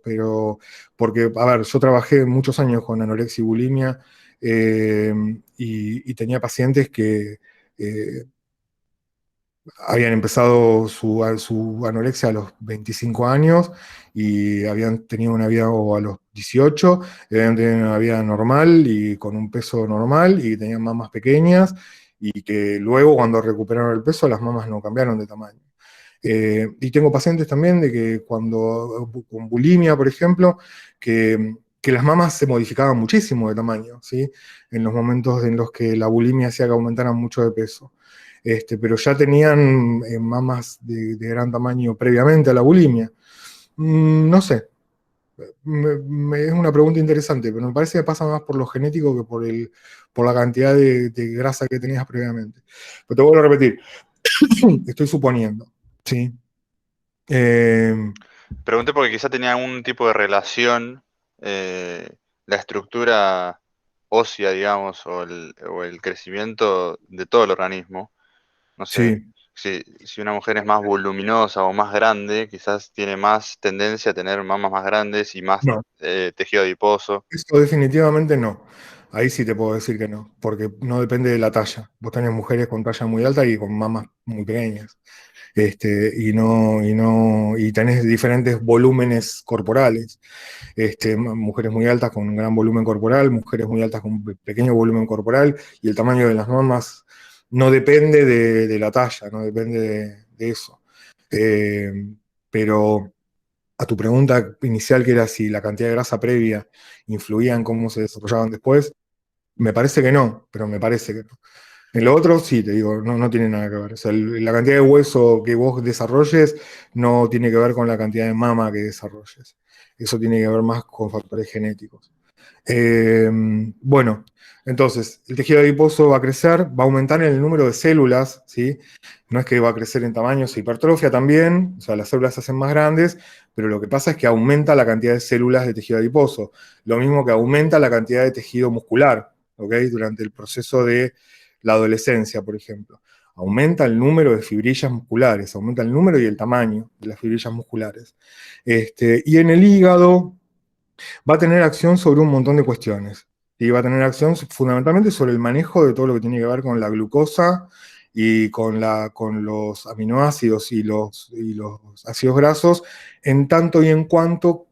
A: porque, a ver, yo trabajé muchos años con anorexia y bulimia, y tenía pacientes que habían empezado su anorexia a los 25 años y habían tenido una vida, o a los 18, habían tenido una vida normal y con un peso normal y tenían mamas pequeñas, y que luego cuando recuperaron el peso las mamas no cambiaron de tamaño. Y tengo pacientes también de que con bulimia, por ejemplo, que las mamas se modificaban muchísimo de tamaño, ¿sí? En los momentos en los que la bulimia hacía que aumentaran mucho de peso. Pero ya tenían mamas de gran tamaño previamente a la bulimia. No sé, es una pregunta interesante, pero me parece que pasa más por lo genético que por la cantidad de grasa que tenías previamente. Pero te vuelvo a repetir, estoy suponiendo, ¿sí?
D: Pregunté porque quizá tenía algún tipo de relación la estructura ósea, digamos, o el crecimiento de todo el organismo. No sé,
A: Sí,
D: si una mujer es más voluminosa o más grande, quizás tiene más tendencia a tener mamas más grandes y más
A: no,
D: tejido adiposo.
A: eso definitivamente no. Ahí sí te puedo decir que no, porque no depende de la talla. Vos tenés mujeres con talla muy alta y con mamas muy pequeñas. Y tenés diferentes volúmenes corporales. Mujeres muy altas con un gran volumen corporal, mujeres muy altas con un pequeño volumen corporal, y el tamaño de las mamas no depende de la talla, no depende de eso. Eh, pero a tu pregunta inicial, que era si la cantidad de grasa previa influía en cómo se desarrollaban después, me parece que no, pero me parece que no. En lo otro, sí, te digo, no tiene nada que ver. O sea, la cantidad de hueso que vos desarrolles no tiene que ver con la cantidad de mama que desarrolles. Eso tiene que ver más con factores genéticos. Bueno, entonces, el tejido adiposo va a crecer, va a aumentar en el número de células, ¿sí? No es que va a crecer en tamaño, se hipertrofia también, o sea, las células se hacen más grandes, pero lo que pasa es que aumenta la cantidad de células de tejido adiposo, lo mismo que aumenta la cantidad de tejido muscular, ¿ok? Durante el proceso de la adolescencia, por ejemplo. Aumenta el número de fibrillas musculares, aumenta el número y el tamaño de las fibrillas musculares. Y en el hígado va a tener acción sobre un montón de cuestiones. Y va a tener acción fundamentalmente sobre el manejo de todo lo que tiene que ver con la glucosa y con los aminoácidos y los ácidos grasos, en tanto y en cuanto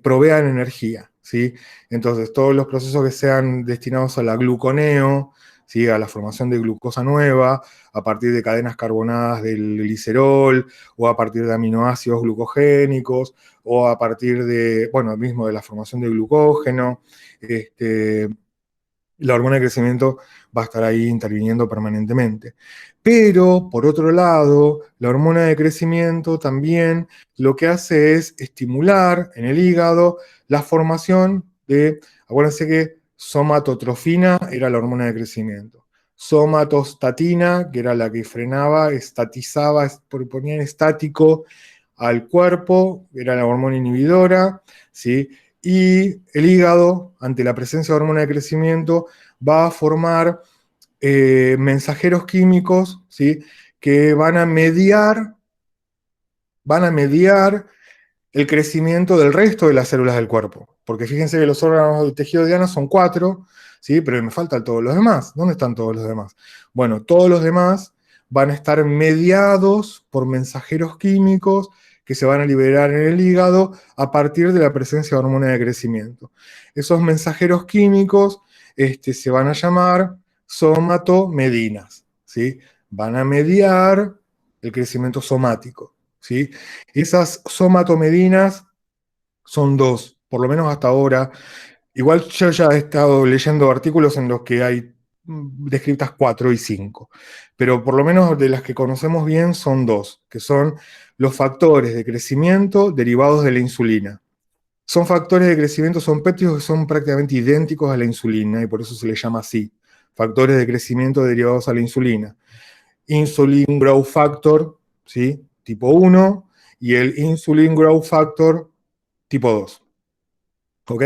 A: provean energía, ¿sí? Entonces, todos los procesos que sean destinados a la gluconeo, ¿sí? A la formación de glucosa nueva, a partir de cadenas carbonadas del glicerol, o a partir de aminoácidos glucogénicos, o a partir de, bueno, mismo de la formación de glucógeno, la hormona de crecimiento va a estar ahí interviniendo permanentemente. Pero, por otro lado, la hormona de crecimiento también lo que hace es estimular en el hígado la formación de, acuérdense que somatotrofina era la hormona de crecimiento, somatostatina, que era la que frenaba, estatizaba, ponía en estático al cuerpo, era la hormona inhibidora, ¿sí? Y el hígado, ante la presencia de hormona de crecimiento, va a formar mensajeros químicos, ¿sí? Que van a mediar el crecimiento del resto de las células del cuerpo. Porque fíjense que los órganos del tejido diana son 4, ¿sí? Pero me faltan todos los demás. ¿Dónde están todos los demás? Bueno, todos los demás van a estar mediados por mensajeros químicos que se van a liberar en el hígado a partir de la presencia de hormona de crecimiento. Esos mensajeros químicos se van a llamar somatomedinas, ¿sí? Van a mediar el crecimiento somático, ¿sí? Esas somatomedinas son dos, por lo menos hasta ahora. Igual yo ya he estado leyendo artículos en los que hay descritas 4 y 5, pero por lo menos de las que conocemos bien son dos, que son los factores de crecimiento derivados de la insulina. Son factores de crecimiento, son péptidos que son prácticamente idénticos a la insulina y por eso se les llama así, factores de crecimiento derivados a la insulina. Insulin Growth Factor, ¿sí? Tipo 1, y el Insulin Growth Factor tipo 2. ¿Ok?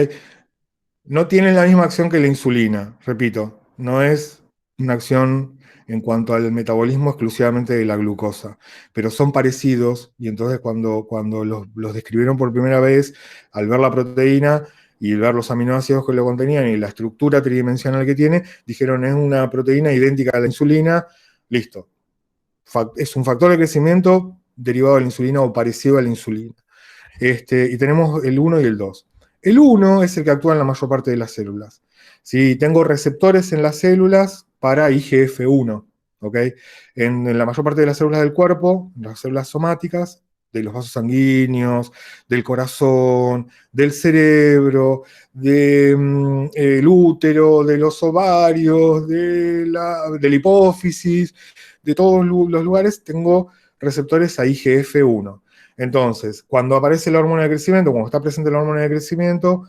A: No tienen la misma acción que la insulina, repito, no es una acción en cuanto al metabolismo exclusivamente de la glucosa, pero son parecidos y entonces cuando los describieron por primera vez, al ver la proteína y ver los aminoácidos que lo contenían y la estructura tridimensional que tiene, dijeron es una proteína idéntica a la insulina, listo. Es un factor de crecimiento derivado de la insulina o parecido a la insulina. Y tenemos el 1 y el 2. El 1 es el que actúa en la mayor parte de las células. ¿Sí? Tengo receptores en las células para IGF-1. ¿Ok? En la mayor parte de las células del cuerpo, las células somáticas, de los vasos sanguíneos, del corazón, del cerebro, del útero, de los ovarios, de la hipófisis, de todos los lugares tengo receptores a IGF-1. Entonces, cuando aparece la hormona de crecimiento, cuando está presente la hormona de crecimiento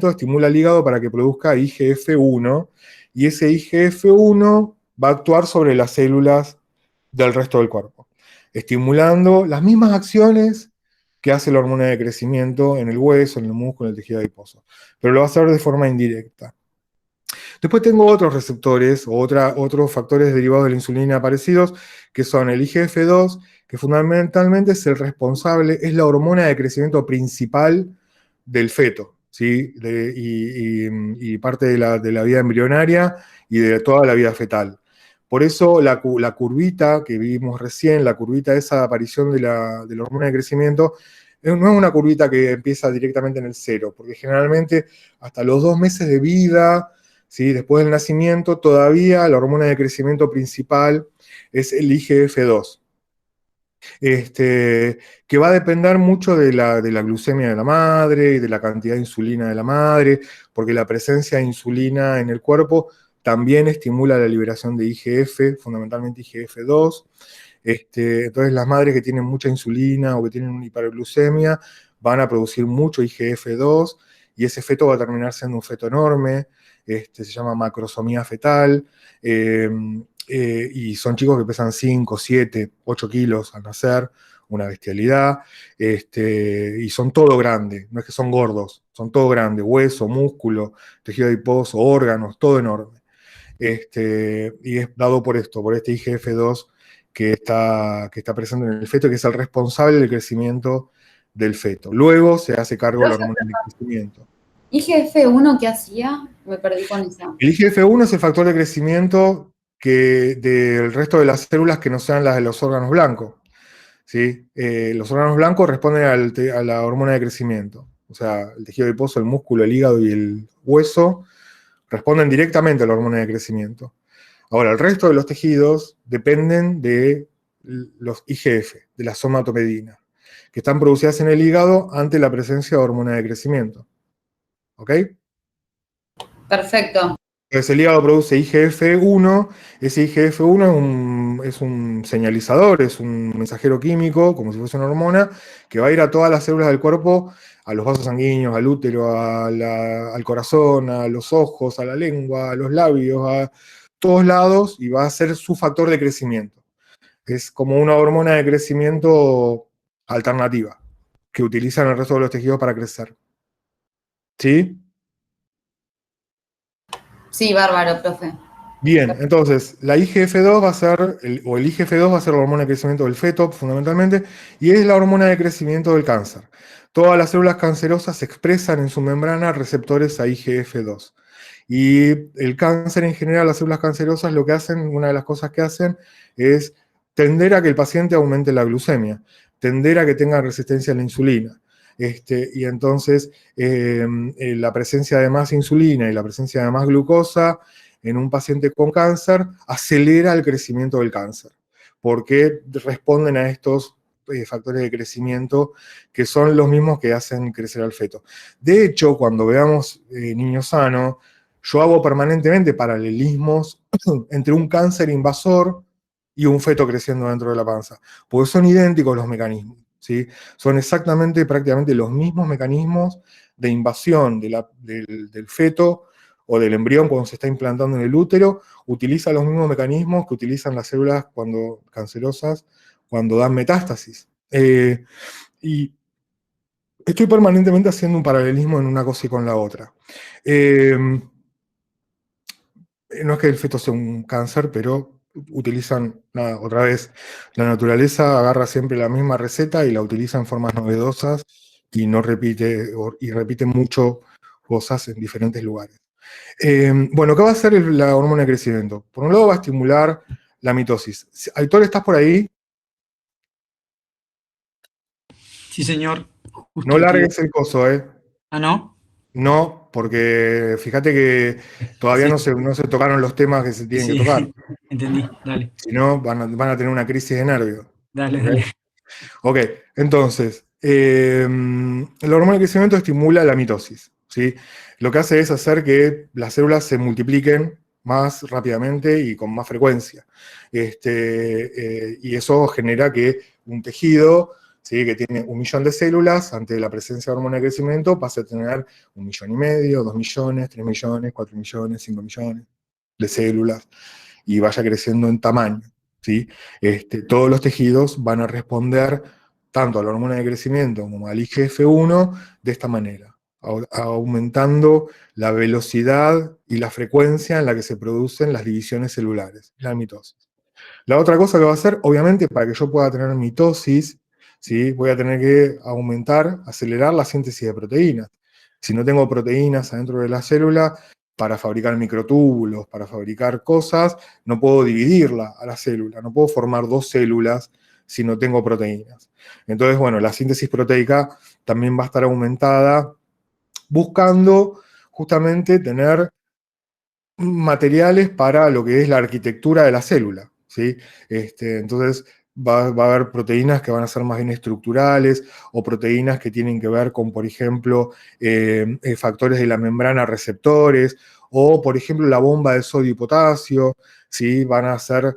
A: estimula el hígado para que produzca IGF-1 y ese IGF-1 va a actuar sobre las células del resto del cuerpo, estimulando las mismas acciones que hace la hormona de crecimiento en el hueso, en el músculo, en el tejido adiposo, pero lo va a hacer de forma indirecta. Después tengo otros receptores, otros factores derivados de la insulina parecidos, que son el IGF-2, que fundamentalmente es el responsable, es la hormona de crecimiento principal del feto, ¿sí? Y parte de la vida embrionaria y de toda la vida fetal. Por eso la curvita que vimos recién, la curvita esa de aparición de la hormona de crecimiento, no es una curvita que empieza directamente en el cero, porque generalmente hasta los 2 meses de vida, ¿sí? Después del nacimiento, todavía la hormona de crecimiento principal es el IGF-2. Que va a depender mucho de la glucemia de la madre y de la cantidad de insulina de la madre, porque la presencia de insulina en el cuerpo también estimula la liberación de IGF, fundamentalmente IGF-2. Entonces las madres que tienen mucha insulina o que tienen una hiperglucemia van a producir mucho IGF-2 y ese feto va a terminar siendo un feto enorme, se llama macrosomía fetal, y son chicos que pesan 5, 7, 8 kilos al nacer, una bestialidad, y son todo grande, no es que son gordos, son todo grande, hueso, músculo, tejido adiposo, órganos, todo enorme. Y es dado por esto, por este IGF-2 que está presente en el feto, que es el responsable del crecimiento del feto. Luego se hace cargo de la hormona del crecimiento.
E: IGF-1, ¿qué hacía? Me perdí con eso.
A: El IGF-1 es el factor de crecimiento del resto de las células que no sean las de los órganos blancos. ¿Sí? Los órganos blancos responden a la hormona de crecimiento. O sea, el tejido adiposo, el músculo, el hígado y el hueso responden directamente a la hormona de crecimiento. Ahora, el resto de los tejidos dependen de los IGF, de la somatopedina, que están producidas en el hígado ante la presencia de hormona de crecimiento. ¿Ok?
E: Perfecto.
A: Entonces el hígado produce IGF-1, ese IGF-1 es un señalizador, es un mensajero químico, como si fuese una hormona, que va a ir a todas las células del cuerpo, a los vasos sanguíneos, al útero, al corazón, a los ojos, a la lengua, a los labios, a todos lados, y va a ser su factor de crecimiento. Es como una hormona de crecimiento alternativa, que utilizan el resto de los tejidos para crecer. ¿Sí?
E: Sí, bárbaro, profe.
A: Bien, entonces la IGF-2 va a ser, el IGF-2 va a ser la hormona de crecimiento del feto, fundamentalmente, y es la hormona de crecimiento del cáncer. Todas las células cancerosas expresan en su membrana receptores a IGF-2. Y el cáncer en general, las células cancerosas, lo que hacen, una de las cosas que hacen es tender a que el paciente aumente la glucemia, tender a que tenga resistencia a la insulina. Y entonces la presencia de más insulina y la presencia de más glucosa en un paciente con cáncer acelera el crecimiento del cáncer, porque responden a estos factores de crecimiento que son los mismos que hacen crecer al feto. De hecho, cuando veamos niños sanos, yo hago permanentemente paralelismos entre un cáncer invasor y un feto creciendo dentro de la panza, porque son idénticos los mecanismos, ¿sí? Son exactamente, prácticamente los mismos mecanismos de invasión del feto o del embrión cuando se está implantando en el útero, utiliza los mismos mecanismos que utilizan las células cancerosas cuando dan metástasis. Y estoy permanentemente haciendo un paralelismo en una cosa y con la otra. no es que el feto sea un cáncer, pero utilizan, nada, otra vez, la naturaleza agarra siempre la misma receta y la utiliza en formas novedosas y no repite, y repite mucho cosas en diferentes lugares. Bueno, ¿qué va a hacer la hormona de crecimiento? Por un lado va a estimular la mitosis. Aitor, ¿estás por ahí?
F: Sí, señor. Justo
A: No
F: estoy-
A: largues el coso, ¿eh?
F: Ah, ¿no?
A: No, porque fíjate que todavía
F: Sí,
A: no se tocaron los temas que se tienen que
F: sí,
A: tocar.
F: entendí. Dale,
A: Si no, van a tener una crisis de nervios.
F: dale,
A: ¿Ok?
F: dale.
A: Ok, entonces, la hormona de crecimiento estimula la mitosis, ¿sí? Lo que hace es hacer que las células se multipliquen más rápidamente y con más frecuencia. Y eso genera que un tejido, ¿sí?, que tiene 1.000.000 de células, ante la presencia de hormona de crecimiento, pase a tener 1,5 millones, 2 millones, 3 millones, 4 millones, 5 millones de células y vaya creciendo en tamaño, ¿sí? Todos los tejidos van a responder tanto a la hormona de crecimiento como al IGF-1 de esta manera, aumentando la velocidad y la frecuencia en la que se producen las divisiones celulares, la mitosis. La otra cosa que va a hacer, obviamente, para que yo pueda tener mitosis, ¿sí?, voy a tener que aumentar, acelerar la síntesis de proteínas. Si no tengo proteínas adentro de la célula, para fabricar microtúbulos, para fabricar cosas, no puedo dividirla a la célula, no puedo formar dos células si no tengo proteínas. Entonces, bueno, la síntesis proteica también va a estar aumentada, buscando justamente tener materiales para lo que es la arquitectura de la célula, ¿sí? Entonces va a haber proteínas que van a ser más bien estructurales o proteínas que tienen que ver con, por ejemplo, factores de la membrana receptores o, por ejemplo, la bomba de sodio y potasio, ¿sí? Van a ser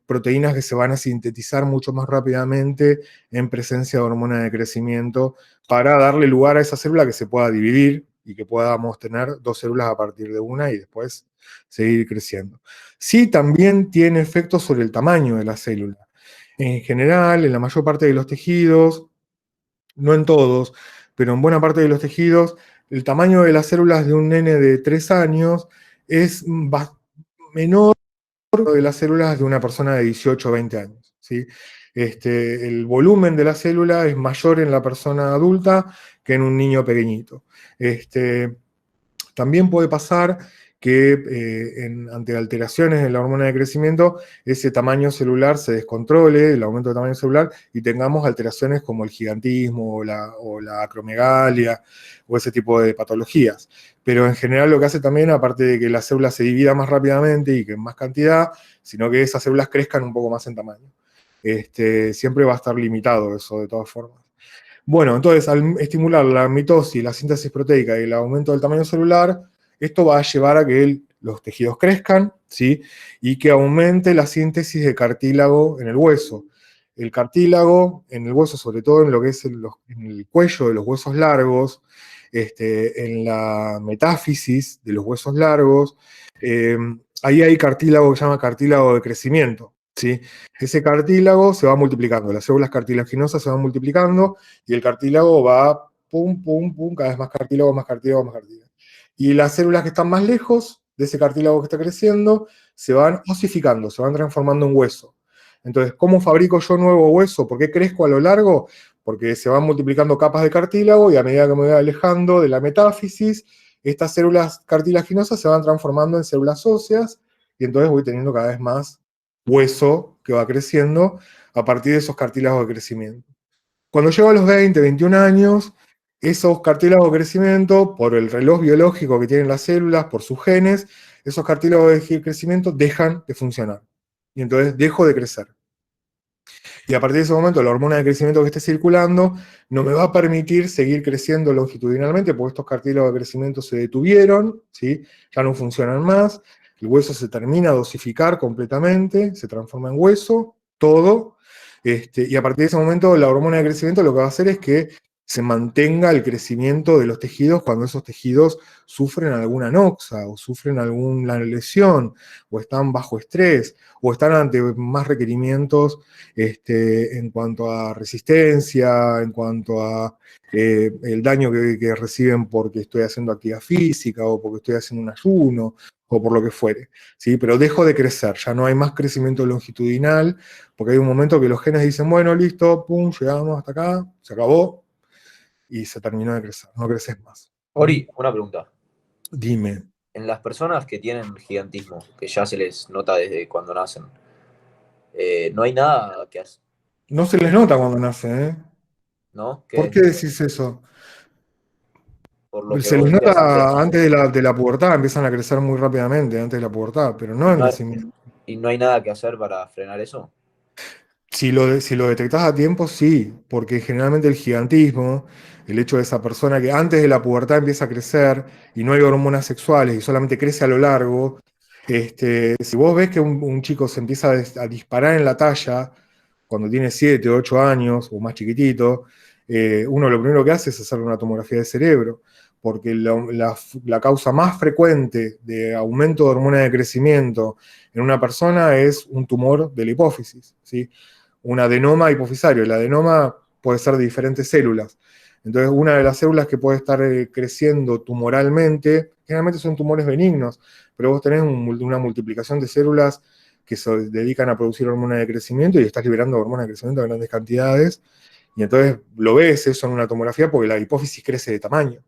A: proteínas que se van a sintetizar mucho más rápidamente en presencia de hormona de crecimiento para darle lugar a esa célula que se pueda dividir y que podamos tener dos células a partir de una y después seguir creciendo. Sí, también tiene efectos sobre el tamaño de la célula. En general, en la mayor parte de los tejidos, no en todos, pero en buena parte de los tejidos, el tamaño de las células de un nene de 3 años es menor de las células de una persona de 18 o 20 años, ¿sí? El volumen de la célula es mayor en la persona adulta que en un niño pequeñito. También puede pasar que ante alteraciones en la hormona de crecimiento, ese tamaño celular se descontrole, el aumento de tamaño celular, y tengamos alteraciones como el gigantismo o la acromegalia o ese tipo de patologías. Pero en general lo que hace también, aparte de que la célula se divida más rápidamente y que en más cantidad, sino que esas células crezcan un poco más en tamaño. Siempre va a estar limitado eso de todas formas. Bueno, entonces al estimular la mitosis, la síntesis proteica y el aumento del tamaño celular, esto va a llevar a que los tejidos crezcan, ¿sí?, y que aumente la síntesis de cartílago en el hueso. El cartílago en el hueso, sobre todo en lo que es en el cuello de los huesos largos, en la metáfisis de los huesos largos, ahí hay cartílago que se llama cartílago de crecimiento, ¿sí? Ese cartílago se va multiplicando, las células cartilaginosas se van multiplicando y el cartílago va pum, pum, pum, cada vez más cartílago, más cartílago, más cartílago. Y las células que están más lejos de ese cartílago que está creciendo se van osificando, se van transformando en hueso. Entonces, ¿cómo fabrico yo nuevo hueso? ¿Por qué crezco a lo largo? Porque se van multiplicando capas de cartílago y a medida que me voy alejando de la metáfisis, estas células cartilaginosas se van transformando en células óseas y entonces voy teniendo cada vez más hueso que va creciendo a partir de esos cartílagos de crecimiento. Cuando llego a los 20, 21 años, esos cartílagos de crecimiento, por el reloj biológico que tienen las células, por sus genes, esos cartílagos de crecimiento dejan de funcionar. Y entonces dejo de crecer. Y a partir de ese momento, la hormona de crecimiento que esté circulando no me va a permitir seguir creciendo longitudinalmente, porque estos cartílagos de crecimiento se detuvieron, ¿sí?, ya no funcionan más, el hueso se termina de osificar completamente, se transforma en hueso, todo, y a partir de ese momento la hormona de crecimiento lo que va a hacer es que se mantenga el crecimiento de los tejidos cuando esos tejidos sufren alguna noxa, o sufren alguna lesión, o están bajo estrés, o están ante más requerimientos en cuanto a resistencia, en cuanto a el daño que reciben porque estoy haciendo actividad física, o porque estoy haciendo un ayuno, o por lo que fuere, ¿sí? Pero dejo de crecer, ya no hay más crecimiento longitudinal, porque hay un momento que los genes dicen, bueno, listo, pum, llegamos hasta acá, se acabó, y se terminó de crecer, no creces más.
B: Ori, una pregunta.
A: Dime.
B: En las personas que tienen gigantismo, que ya se les nota desde cuando nacen, no hay nada que hacer,
A: No se les nota cuando nacen, ¿eh?
B: ¿no?
A: ¿Por qué decís eso?
B: Por lo que
A: Se
B: vos
A: les
B: decías antes,
A: nota antes de la pubertad, empiezan a crecer muy rápidamente antes de la pubertad, pero no en
B: no hay-
A: crecimiento.
B: y no hay nada que hacer para frenar eso.
A: Si lo detectás a tiempo, sí, porque generalmente el gigantismo, el hecho de esa persona que antes de la pubertad empieza a crecer y no hay hormonas sexuales y solamente crece a lo largo, si vos ves que un chico se empieza a disparar en la talla cuando tiene 7, 8 años o más chiquitito, uno lo primero que hace es hacerle una tomografía de cerebro, porque la causa más frecuente de aumento de hormona de crecimiento en una persona es un tumor de la hipófisis, ¿sí? Un adenoma hipofisario. El adenoma puede ser de diferentes células. Entonces, una de las células que puede estar creciendo tumoralmente, generalmente son tumores benignos, pero vos tenés una multiplicación de células que se dedican a producir hormona de crecimiento y estás liberando hormona de crecimiento en grandes cantidades. Y entonces lo ves eso en una tomografía porque la hipófisis crece de tamaño.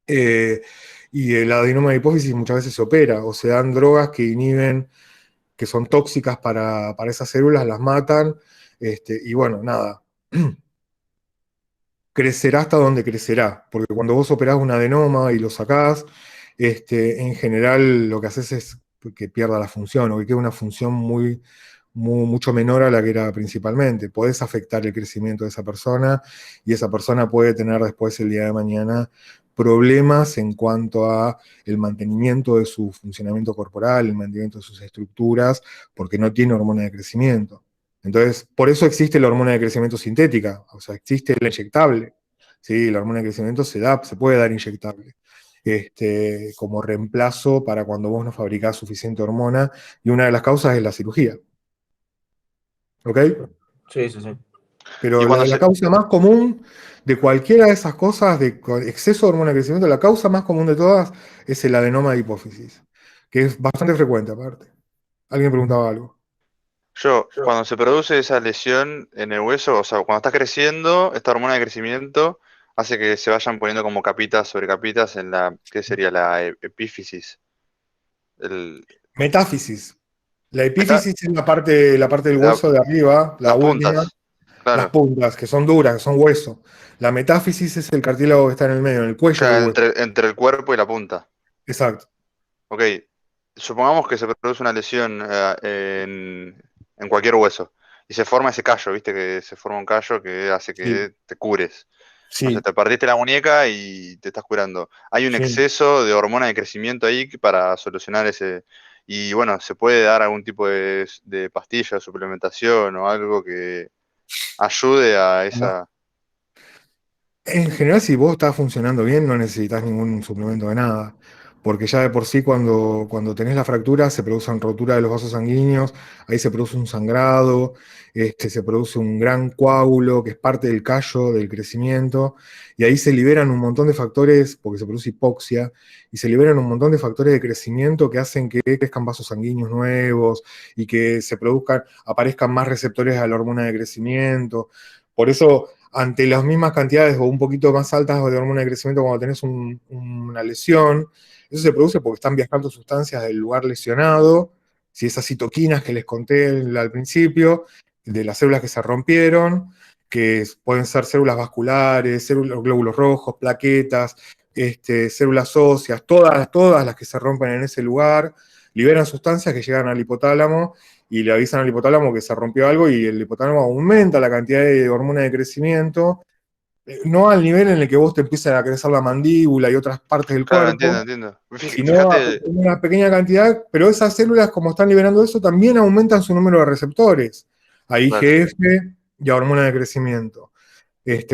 A: Y el adenoma de hipófisis muchas veces se opera o se dan drogas que inhiben, que son tóxicas para esas células, las matan, y bueno, nada, crecerá hasta donde crecerá, porque cuando vos operás un adenoma y lo sacás, en general lo que haces es que pierda la función, o que quede una función mucho menor a la que era principalmente. Podés afectar el crecimiento de esa persona, y esa persona puede tener después, el día de mañana, problemas en cuanto a el mantenimiento de su funcionamiento corporal, el mantenimiento de sus estructuras, porque no tiene hormona de crecimiento. Entonces, por eso existe la hormona de crecimiento sintética, o sea, existe la inyectable. ¿Sí? La hormona de crecimiento se puede dar inyectable, como reemplazo para cuando vos no fabricás suficiente hormona, y una de las causas es la cirugía. ¿Ok?
B: Sí, sí, sí.
A: Pero
D: Y cuando
A: la
D: se,
A: causa más común de cualquiera de esas cosas, de exceso de hormona de crecimiento, la causa más común de todas es el adenoma de hipófisis, que es bastante frecuente aparte. ¿Alguien preguntaba algo?
D: cuando se produce esa lesión en el hueso, o sea, cuando está creciendo, esta hormona de crecimiento hace que se vayan poniendo como capitas sobre capitas en ¿qué sería? La epífisis. El,
A: Metáfisis. La
D: meta-
A: epífisis es la parte del
D: la-
A: hueso de arriba, la
D: las
A: última,
D: puntas,
A: las
D: claro.
A: puntas, que son duras, que son hueso. La metáfisis es el cartílago que está en el medio, en el cuello del
D: Claro,
A: hueso.
D: entre el cuerpo y la punta.
A: Exacto.
D: Ok, supongamos que se produce una lesión en cualquier hueso y se forma ese callo, ¿viste? Que se forma un callo que hace
A: Sí,
D: que te cures. No sé,
A: sí,
D: te partiste la muñeca y te estás curando. Hay un
A: sí.
D: exceso de hormona de crecimiento ahí para solucionar ese. Y bueno, se puede dar algún tipo de pastilla, suplementación o algo que ayude a esa.
A: En general, si vos estás funcionando bien, no necesitas ningún suplemento de nada, porque ya de por sí cuando tenés la fractura se producen rotura de los vasos sanguíneos, ahí se produce un sangrado, se produce un gran coágulo que es parte del callo, del crecimiento, y ahí se liberan un montón de factores, porque se produce hipoxia, y se liberan un montón de factores de crecimiento que hacen que crezcan vasos sanguíneos nuevos y que aparezcan más receptores a la hormona de crecimiento. Por eso, ante las mismas cantidades o un poquito más altas de hormona de crecimiento cuando tenés una lesión, eso se produce porque están viajando sustancias del lugar lesionado, si esas citoquinas que les conté al principio, de las células que se rompieron, que pueden ser células vasculares, glóbulos rojos, plaquetas, células óseas, todas las que se rompen en ese lugar, liberan sustancias que llegan al hipotálamo y le avisan al hipotálamo que se rompió algo, y el hipotálamo aumenta la cantidad de hormona de crecimiento, no al nivel en el que vos te empiezas a crecer la mandíbula y otras partes del
D: Claro,
A: cuerpo,
D: entiendo.
A: sino a
D: Fíjate,
A: una pequeña cantidad, pero esas células, como están liberando eso, también aumentan su número de receptores a
D: claro.
A: IGF y a hormona de crecimiento.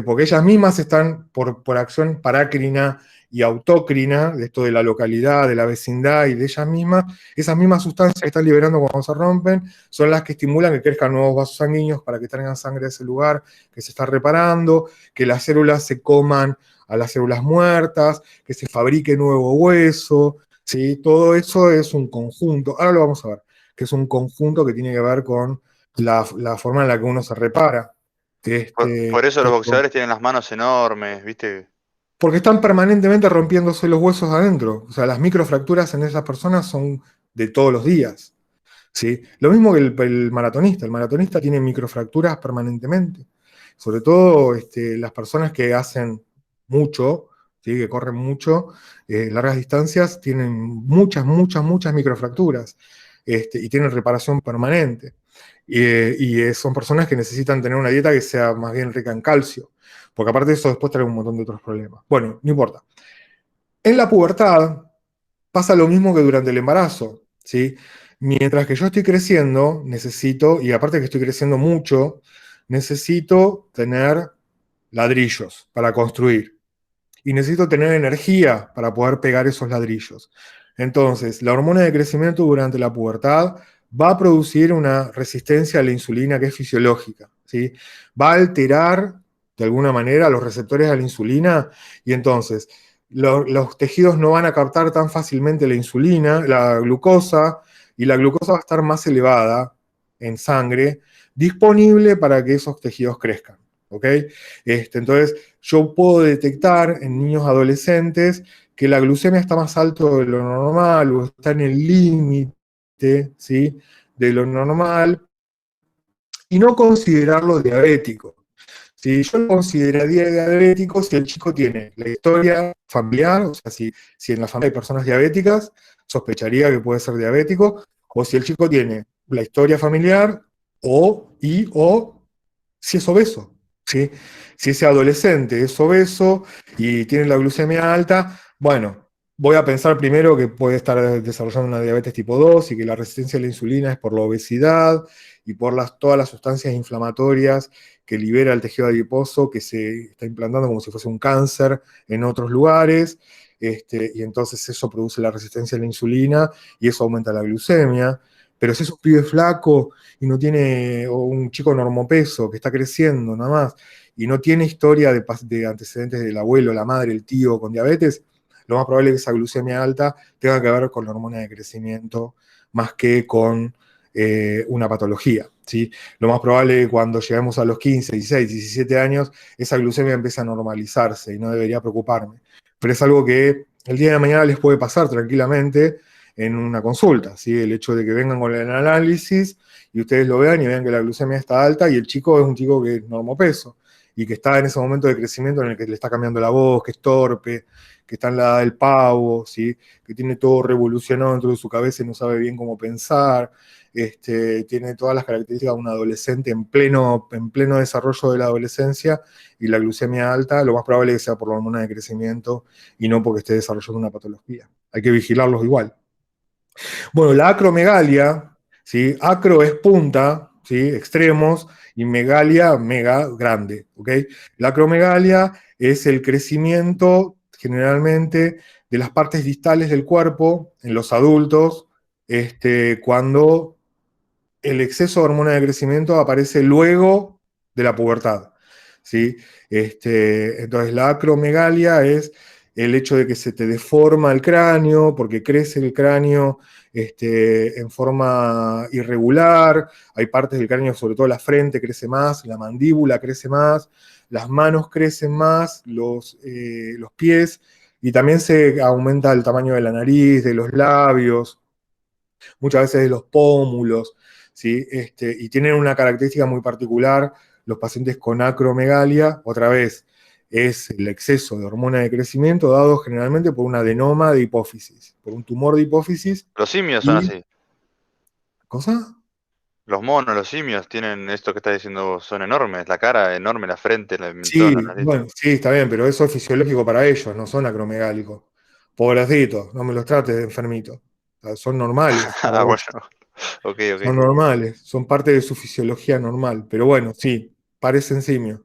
A: Porque ellas mismas están por acción parácrina y autócrina, de esto de la localidad, de la vecindad y de ellas mismas, esas mismas sustancias que están liberando cuando se rompen son las que estimulan que crezcan nuevos vasos sanguíneos para que traigan sangre a ese lugar que se está reparando, que las células se coman a las células muertas, que se fabrique nuevo hueso, ¿sí? Todo eso es un conjunto, ahora lo vamos a ver, que es un conjunto que tiene que ver con la forma en la que uno se repara.
D: Por eso los boxeadores tienen las manos enormes, ¿viste?
A: Porque están permanentemente rompiéndose los huesos adentro. O sea, las microfracturas en esas personas son de todos los días. ¿Sí? Lo mismo que el maratonista. El maratonista tiene microfracturas permanentemente. Sobre todo las personas que hacen mucho, ¿sí? Que corren mucho, largas distancias, tienen muchas microfracturas. Y tienen reparación permanente. Son personas que necesitan tener una dieta que sea más bien rica en calcio, porque aparte de eso después trae un montón de otros problemas. Bueno, no importa. En la pubertad pasa lo mismo que durante el embarazo, ¿sí? Mientras que yo estoy creciendo, necesito, y aparte que estoy creciendo mucho, necesito tener ladrillos para construir. Y necesito tener energía para poder pegar esos ladrillos. Entonces, la hormona de crecimiento durante la pubertad va a producir una resistencia a la insulina que es fisiológica, ¿sí? Va a alterar de alguna manera los receptores a la insulina y entonces los tejidos no van a captar tan fácilmente la insulina, la glucosa, y la glucosa va a estar más elevada en sangre, disponible para que esos tejidos crezcan, ¿ok? Entonces, yo puedo detectar en niños adolescentes que la glucemia está más alto de lo normal o está en el límite, ¿sí? De lo normal y no considerarlo diabético. Si yo lo consideraría diabético, si el chico tiene la historia familiar, o sea, si en la familia hay personas diabéticas, sospecharía que puede ser diabético, o si el chico tiene la historia familiar, o si es obeso, ¿sí? Si ese adolescente es obeso y tiene la glucemia alta, bueno, voy a pensar primero que puede estar desarrollando una diabetes tipo 2 y que la resistencia a la insulina es por la obesidad y por todas las sustancias inflamatorias que libera el tejido adiposo que se está implantando como si fuese un cáncer en otros lugares, y entonces eso produce la resistencia a la insulina y eso aumenta la glucemia. Pero si es un pibe flaco y no tiene, o un chico normopeso que está creciendo nada más, y no tiene historia de antecedentes del abuelo, la madre, el tío con diabetes, lo más probable es que esa glucemia alta tenga que ver con la hormona de crecimiento más que con una patología, ¿sí? Lo más probable es que cuando lleguemos a los 15, 16, 17 años, esa glucemia empieza a normalizarse y no debería preocuparme. Pero es algo que el día de mañana les puede pasar tranquilamente en una consulta, ¿sí? El hecho de que vengan con el análisis y ustedes lo vean y vean que la glucemia está alta y el chico es un chico que es normopeso y que está en ese momento de crecimiento en el que le está cambiando la voz, que es torpe, que está en la edad del pavo, ¿sí? Que tiene todo revolucionado dentro de su cabeza y no sabe bien cómo pensar, tiene todas las características de un adolescente en pleno desarrollo de la adolescencia y la glucemia alta, lo más probable es que sea por la hormona de crecimiento y no porque esté desarrollando una patología. Hay que vigilarlos igual. Bueno, la acromegalia, ¿sí? Acro es punta, ¿sí? Extremos, y megalia, mega, grande, ¿ok? La acromegalia es el crecimiento generalmente de las partes distales del cuerpo en los adultos, cuando el exceso de hormona de crecimiento aparece luego de la pubertad, ¿sí? Entonces la acromegalia es el hecho de que se te deforma el cráneo, porque crece el cráneo en forma irregular, hay partes del cráneo, sobre todo la frente crece más, la mandíbula crece más, las manos crecen más, los pies, y también se aumenta el tamaño de la nariz, de los labios, muchas veces de los pómulos, ¿sí? Y tienen una característica muy particular, los pacientes con acromegalia, otra vez, es el exceso de hormona de crecimiento dado generalmente por un adenoma de hipófisis, por un tumor de hipófisis.
D: Los simios son así.
A: ¿Cosa?
D: Los monos, los simios tienen esto que estás diciendo vos, son enormes, la cara enorme, la frente, el mentón,
A: Sí,
D: la nariz.
A: bueno, sí, está bien, pero eso es fisiológico para ellos, no son acromegálicos. Pobrecitos, no me los trates de enfermitos. O sea, son normales para
D: Ah,
A: ellos.
D: bueno, ok,
A: Son
D: ok.
A: normales, son parte de su fisiología normal, pero bueno, sí, parecen simios.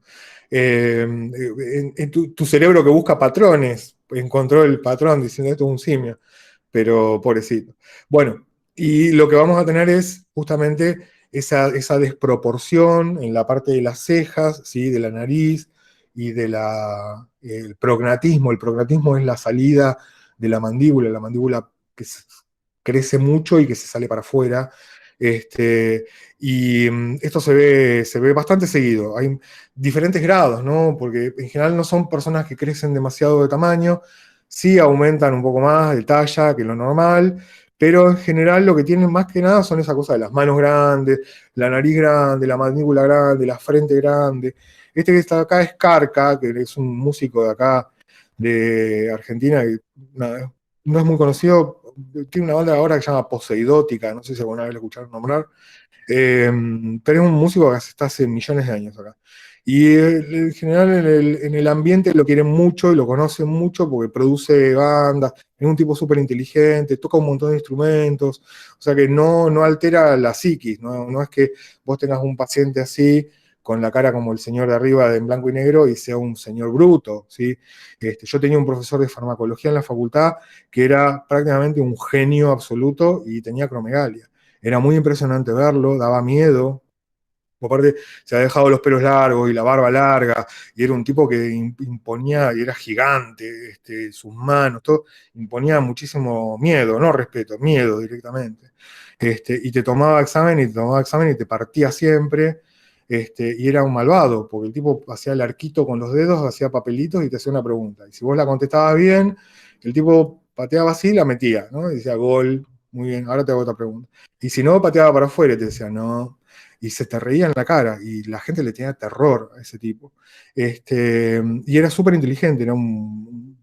A: En tu cerebro que busca patrones, encontró el patrón diciendo esto es un simio, pero pobrecito. Bueno, y lo que vamos a tener es justamente esa desproporción en la parte de las cejas, ¿sí? De la nariz y el prognatismo. El prognatismo es la salida de la mandíbula crece mucho y que se sale para afuera. Esto se ve bastante seguido. Hay diferentes grados, ¿no? Porque en general no son personas que crecen demasiado de tamaño, sí aumentan un poco más de talla que lo normal, pero en general lo que tienen más que nada son esa cosa de las manos grandes, la nariz grande, la mandíbula grande, la frente grande. Este que está acá es Carca, que es un músico de acá, de Argentina, que nada, no es muy conocido, tiene una banda ahora que se llama Poseidótica, no sé si alguna vez lo escucharon nombrar, pero es un músico que está hace millones de años acá. Y en general en el ambiente lo quieren mucho y lo conocen mucho porque produce bandas, es un tipo súper inteligente, toca un montón de instrumentos, o sea que no altera la psiquis, no es que vos tengas un paciente así, con la cara como el señor de arriba en blanco y negro y sea un señor bruto, ¿sí? Yo tenía un profesor de farmacología en la facultad que era prácticamente un genio absoluto y tenía cromegalia. Era muy impresionante verlo, daba miedo. Aparte, se había dejado los pelos largos y la barba larga, y era un tipo que imponía, y era gigante, sus manos, todo, imponía muchísimo miedo, no respeto, miedo directamente. Y te tomaba examen y te tomaba examen y te partía siempre, y era un malvado, porque el tipo hacía el arquito con los dedos, hacía papelitos y te hacía una pregunta. Y si vos la contestabas bien, el tipo pateaba así y la metía, ¿no? Y decía, gol, muy bien, ahora te hago otra pregunta. Y si no, pateaba para afuera y te decía, no. Y se te reía en la cara, y la gente le tenía terror a ese tipo. Y era súper inteligente, era un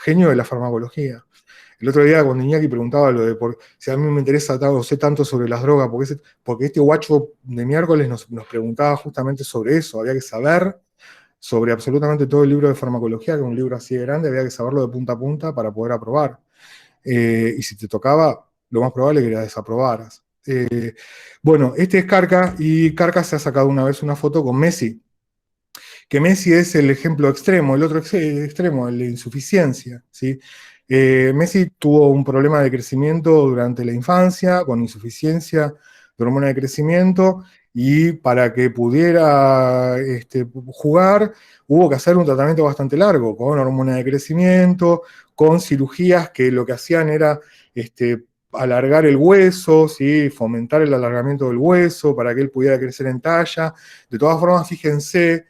A: genio de la farmacología. El otro día cuando Iñaki preguntaba lo de si a mí me interesa o sé tanto sobre las drogas, porque este guacho de miércoles nos preguntaba justamente sobre eso, había que saber sobre absolutamente todo el libro de farmacología, que es un libro así de grande, había que saberlo de punta a punta para poder aprobar. Y si te tocaba, lo más probable es que la desaprobaras. Bueno, este es Carca, y Carca se ha sacado una vez una foto con Messi, que Messi es el ejemplo extremo, el otro extremo, el de insuficiencia, ¿sí? Messi tuvo un problema de crecimiento durante la infancia, con insuficiencia de hormona de crecimiento, y para que pudiera jugar, hubo que hacer un tratamiento bastante largo, con hormona de crecimiento, con cirugías que lo que hacían era alargar el hueso, ¿sí? Fomentar el alargamiento del hueso para que él pudiera crecer en talla. De todas formas, fíjense,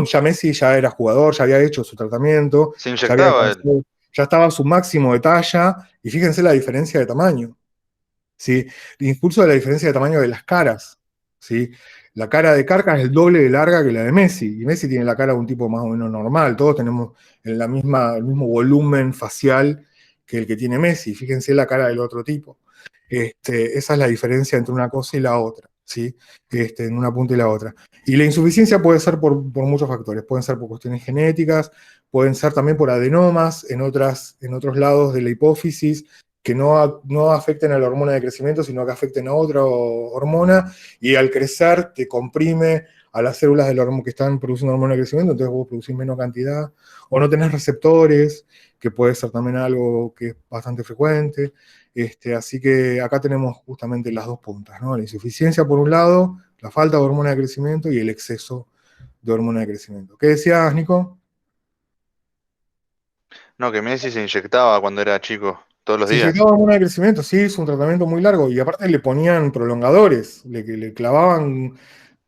A: ya Messi ya era jugador, ya había hecho su tratamiento,
D: Se
A: ya había
D: inyectaba él.
A: ya estaba a su máximo de talla, y fíjense la diferencia de tamaño, ¿sí? Incluso la diferencia de tamaño de las caras, ¿sí? La cara de Carca es el doble de larga que la de Messi, y Messi tiene la cara de un tipo más o menos normal, todos tenemos el mismo volumen facial que el que tiene Messi, fíjense la cara del otro tipo. Esa es la diferencia entre una cosa y la otra, ¿sí? En una punta y la otra. Y la insuficiencia puede ser por muchos factores, pueden ser por cuestiones genéticas, pueden ser también por adenomas en otros lados de la hipófisis, que no afecten a la hormona de crecimiento, sino que afecten a otra hormona, y al crecer te comprime a las células del hormona que están produciendo hormona de crecimiento, entonces vos producís menos cantidad, o no tenés receptores, que puede ser también algo que es bastante frecuente. Así que acá tenemos justamente las dos puntas, ¿no? La insuficiencia por un lado, la falta de hormona de crecimiento y el exceso de hormona de crecimiento. ¿Qué decías, Nico?
D: No, que Messi se inyectaba cuando era chico, todos los
A: Se
D: días.
A: inyectaba hormona de crecimiento, sí, es un tratamiento muy largo, y aparte le ponían prolongadores, le clavaban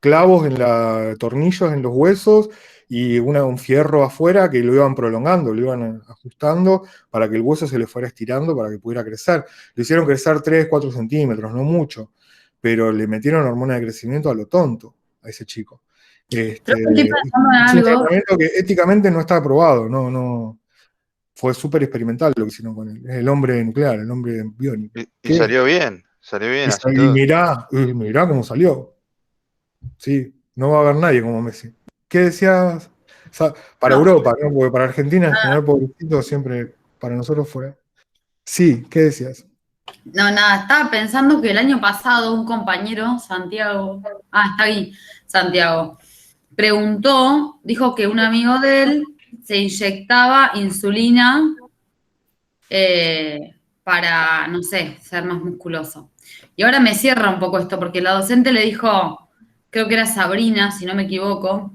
A: clavos tornillos en los huesos, y un fierro afuera que lo iban prolongando, lo iban ajustando para que el hueso se le fuera estirando para que pudiera crecer. Le hicieron crecer 3, 4 centímetros, no mucho, pero le metieron hormona de crecimiento a lo tonto a ese chico.
E: Creo que estoy pensando en
A: Es un
E: algo.
A: tratamiento que éticamente no está aprobado, no, fue súper experimental lo que hicieron con él. Es el hombre nuclear, el hombre biónico.
D: Y
A: ¿Qué?
D: salió bien, así
A: Y
D: todo.
A: mirá cómo salió. Sí, no va a haber nadie como Messi. ¿Qué decías? Para
E: No,
A: Europa, ¿no? Porque para Argentina en general, pobrecito, siempre para nosotros fue. Sí, ¿qué decías?
E: no, nada, estaba pensando que el año pasado un compañero, Santiago, está ahí, Santiago, dijo que un amigo de él se inyectaba insulina para, no sé, ser más musculoso. Y ahora me cierra un poco esto, porque la docente le dijo, creo que era Sabrina, si no me equivoco,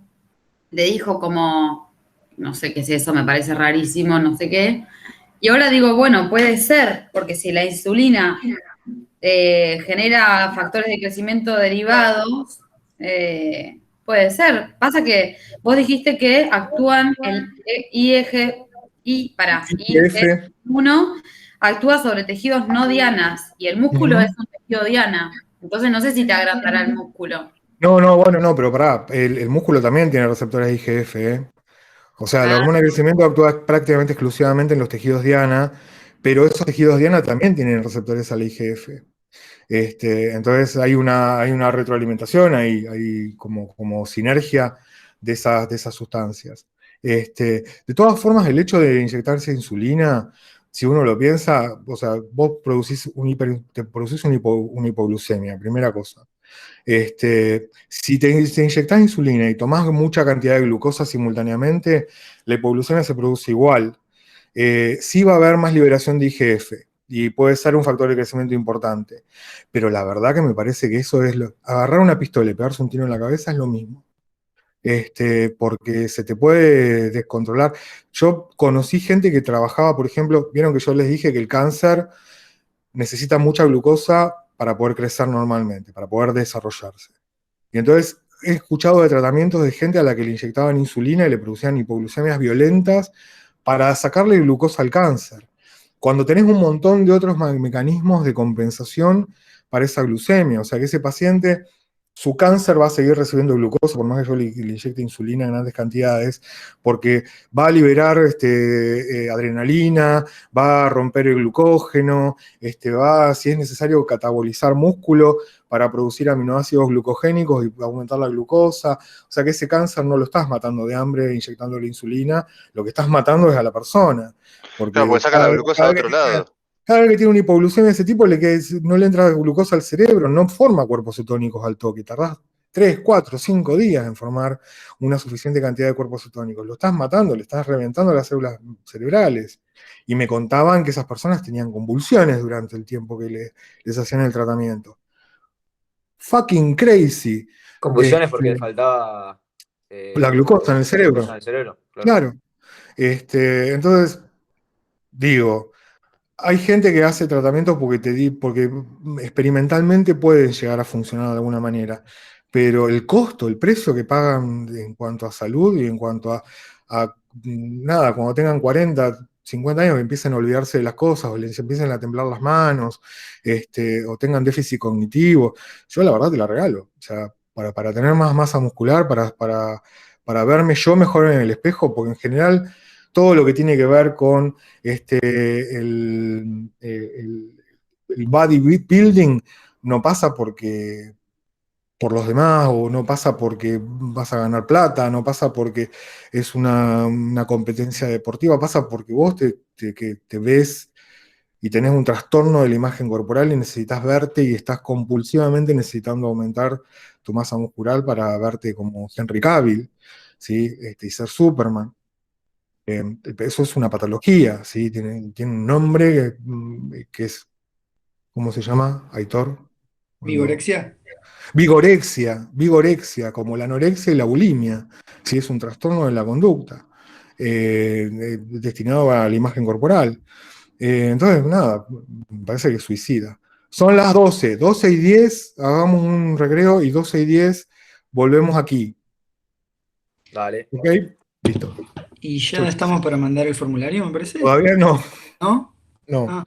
E: le dijo como, no sé qué es eso, me parece rarísimo, no sé qué. Y ahora digo, bueno, puede ser, porque si la insulina genera factores de crecimiento derivados, puede ser. Pasa que vos dijiste que actúan el
A: IGF,
E: IGF-1 actúa sobre tejidos no dianas y el músculo es un tejido diana. Entonces no sé si te agrandará el músculo.
A: no, bueno, no, pero pará, el músculo también tiene receptores IGF, ¿eh? O sea, la hormona de crecimiento actúa prácticamente exclusivamente en los tejidos diana, pero esos tejidos diana también tienen receptores al IGF. Entonces hay una retroalimentación, hay como sinergia de esas sustancias. De todas formas, el hecho de inyectarse insulina, si uno lo piensa, o sea, vos te producís una hipoglucemia, primera cosa. Si te inyectás insulina y tomás mucha cantidad de glucosa simultáneamente, la hipoglucemia se produce igual. Sí va a haber más liberación de IGF y puede ser un factor de crecimiento importante. Pero la verdad que me parece que eso es agarrar una pistola y pegarse un tiro en la cabeza es lo mismo. Porque se te puede descontrolar. Yo conocí gente que trabajaba, por ejemplo, vieron que yo les dije que el cáncer necesita mucha glucosa para poder crecer normalmente, para poder desarrollarse. Y entonces he escuchado de tratamientos de gente a la que le inyectaban insulina y le producían hipoglucemias violentas para sacarle glucosa al cáncer. Cuando tenés un montón de otros mecanismos de compensación para esa glucemia, o sea que ese paciente, su cáncer va a seguir recibiendo glucosa, por más que yo le inyecte insulina en grandes cantidades, porque va a liberar adrenalina, va a romper el glucógeno, si es necesario, catabolizar músculo para producir aminoácidos glucogénicos y aumentar la glucosa. O sea que ese cáncer no lo estás matando de hambre inyectándole insulina, lo que estás matando es a la persona. Porque
D: Claro, porque saca la glucosa de otro lado.
A: cada vez que tiene una hipoglucemia de ese tipo, no le entra glucosa al cerebro, no forma cuerpos cetónicos al toque. Tardás 3, 4, 5 días en formar una suficiente cantidad de cuerpos cetónicos. Lo estás matando, le estás reventando las células cerebrales. Y me contaban que esas personas tenían convulsiones durante el tiempo que les hacían el tratamiento. Fucking crazy.
B: Convulsiones porque le faltaba
A: La glucosa en el cerebro.
B: glucosa en el cerebro. Claro.
A: Entonces, digo, hay gente que hace tratamientos porque experimentalmente pueden llegar a funcionar de alguna manera, pero el costo, el precio que pagan en cuanto a salud y en cuanto nada, cuando tengan 40, 50 años que empiecen a olvidarse de las cosas o les empiecen a temblar las manos, o tengan déficit cognitivo, yo la verdad te la regalo. O sea, para tener más masa muscular, para verme yo mejor en el espejo, porque en general todo lo que tiene que ver con el bodybuilding no pasa por los demás, o no pasa porque vas a ganar plata, no pasa porque es una competencia deportiva, pasa porque vos que te ves y tenés un trastorno de la imagen corporal y necesitas verte y estás compulsivamente necesitando aumentar tu masa muscular para verte como Henry Cavill, ¿sí? Y ser Superman. Eso es una patología, ¿sí? Tiene un nombre que es, ¿cómo se llama, Aitor?
F: Vigorexia.
A: Vigorexia, como la anorexia y la bulimia, ¿sí? Es un trastorno de la conducta, destinado a la imagen corporal. Entonces, nada, me parece que es suicida. Son las 12:10, hagamos un recreo y 12:10 volvemos aquí.
B: Dale.
A: ¿Ok? Listo.
F: Y ya estamos para mandar el formulario, me parece.
A: Todavía no.
F: ¿No?
A: No.
F: Ah.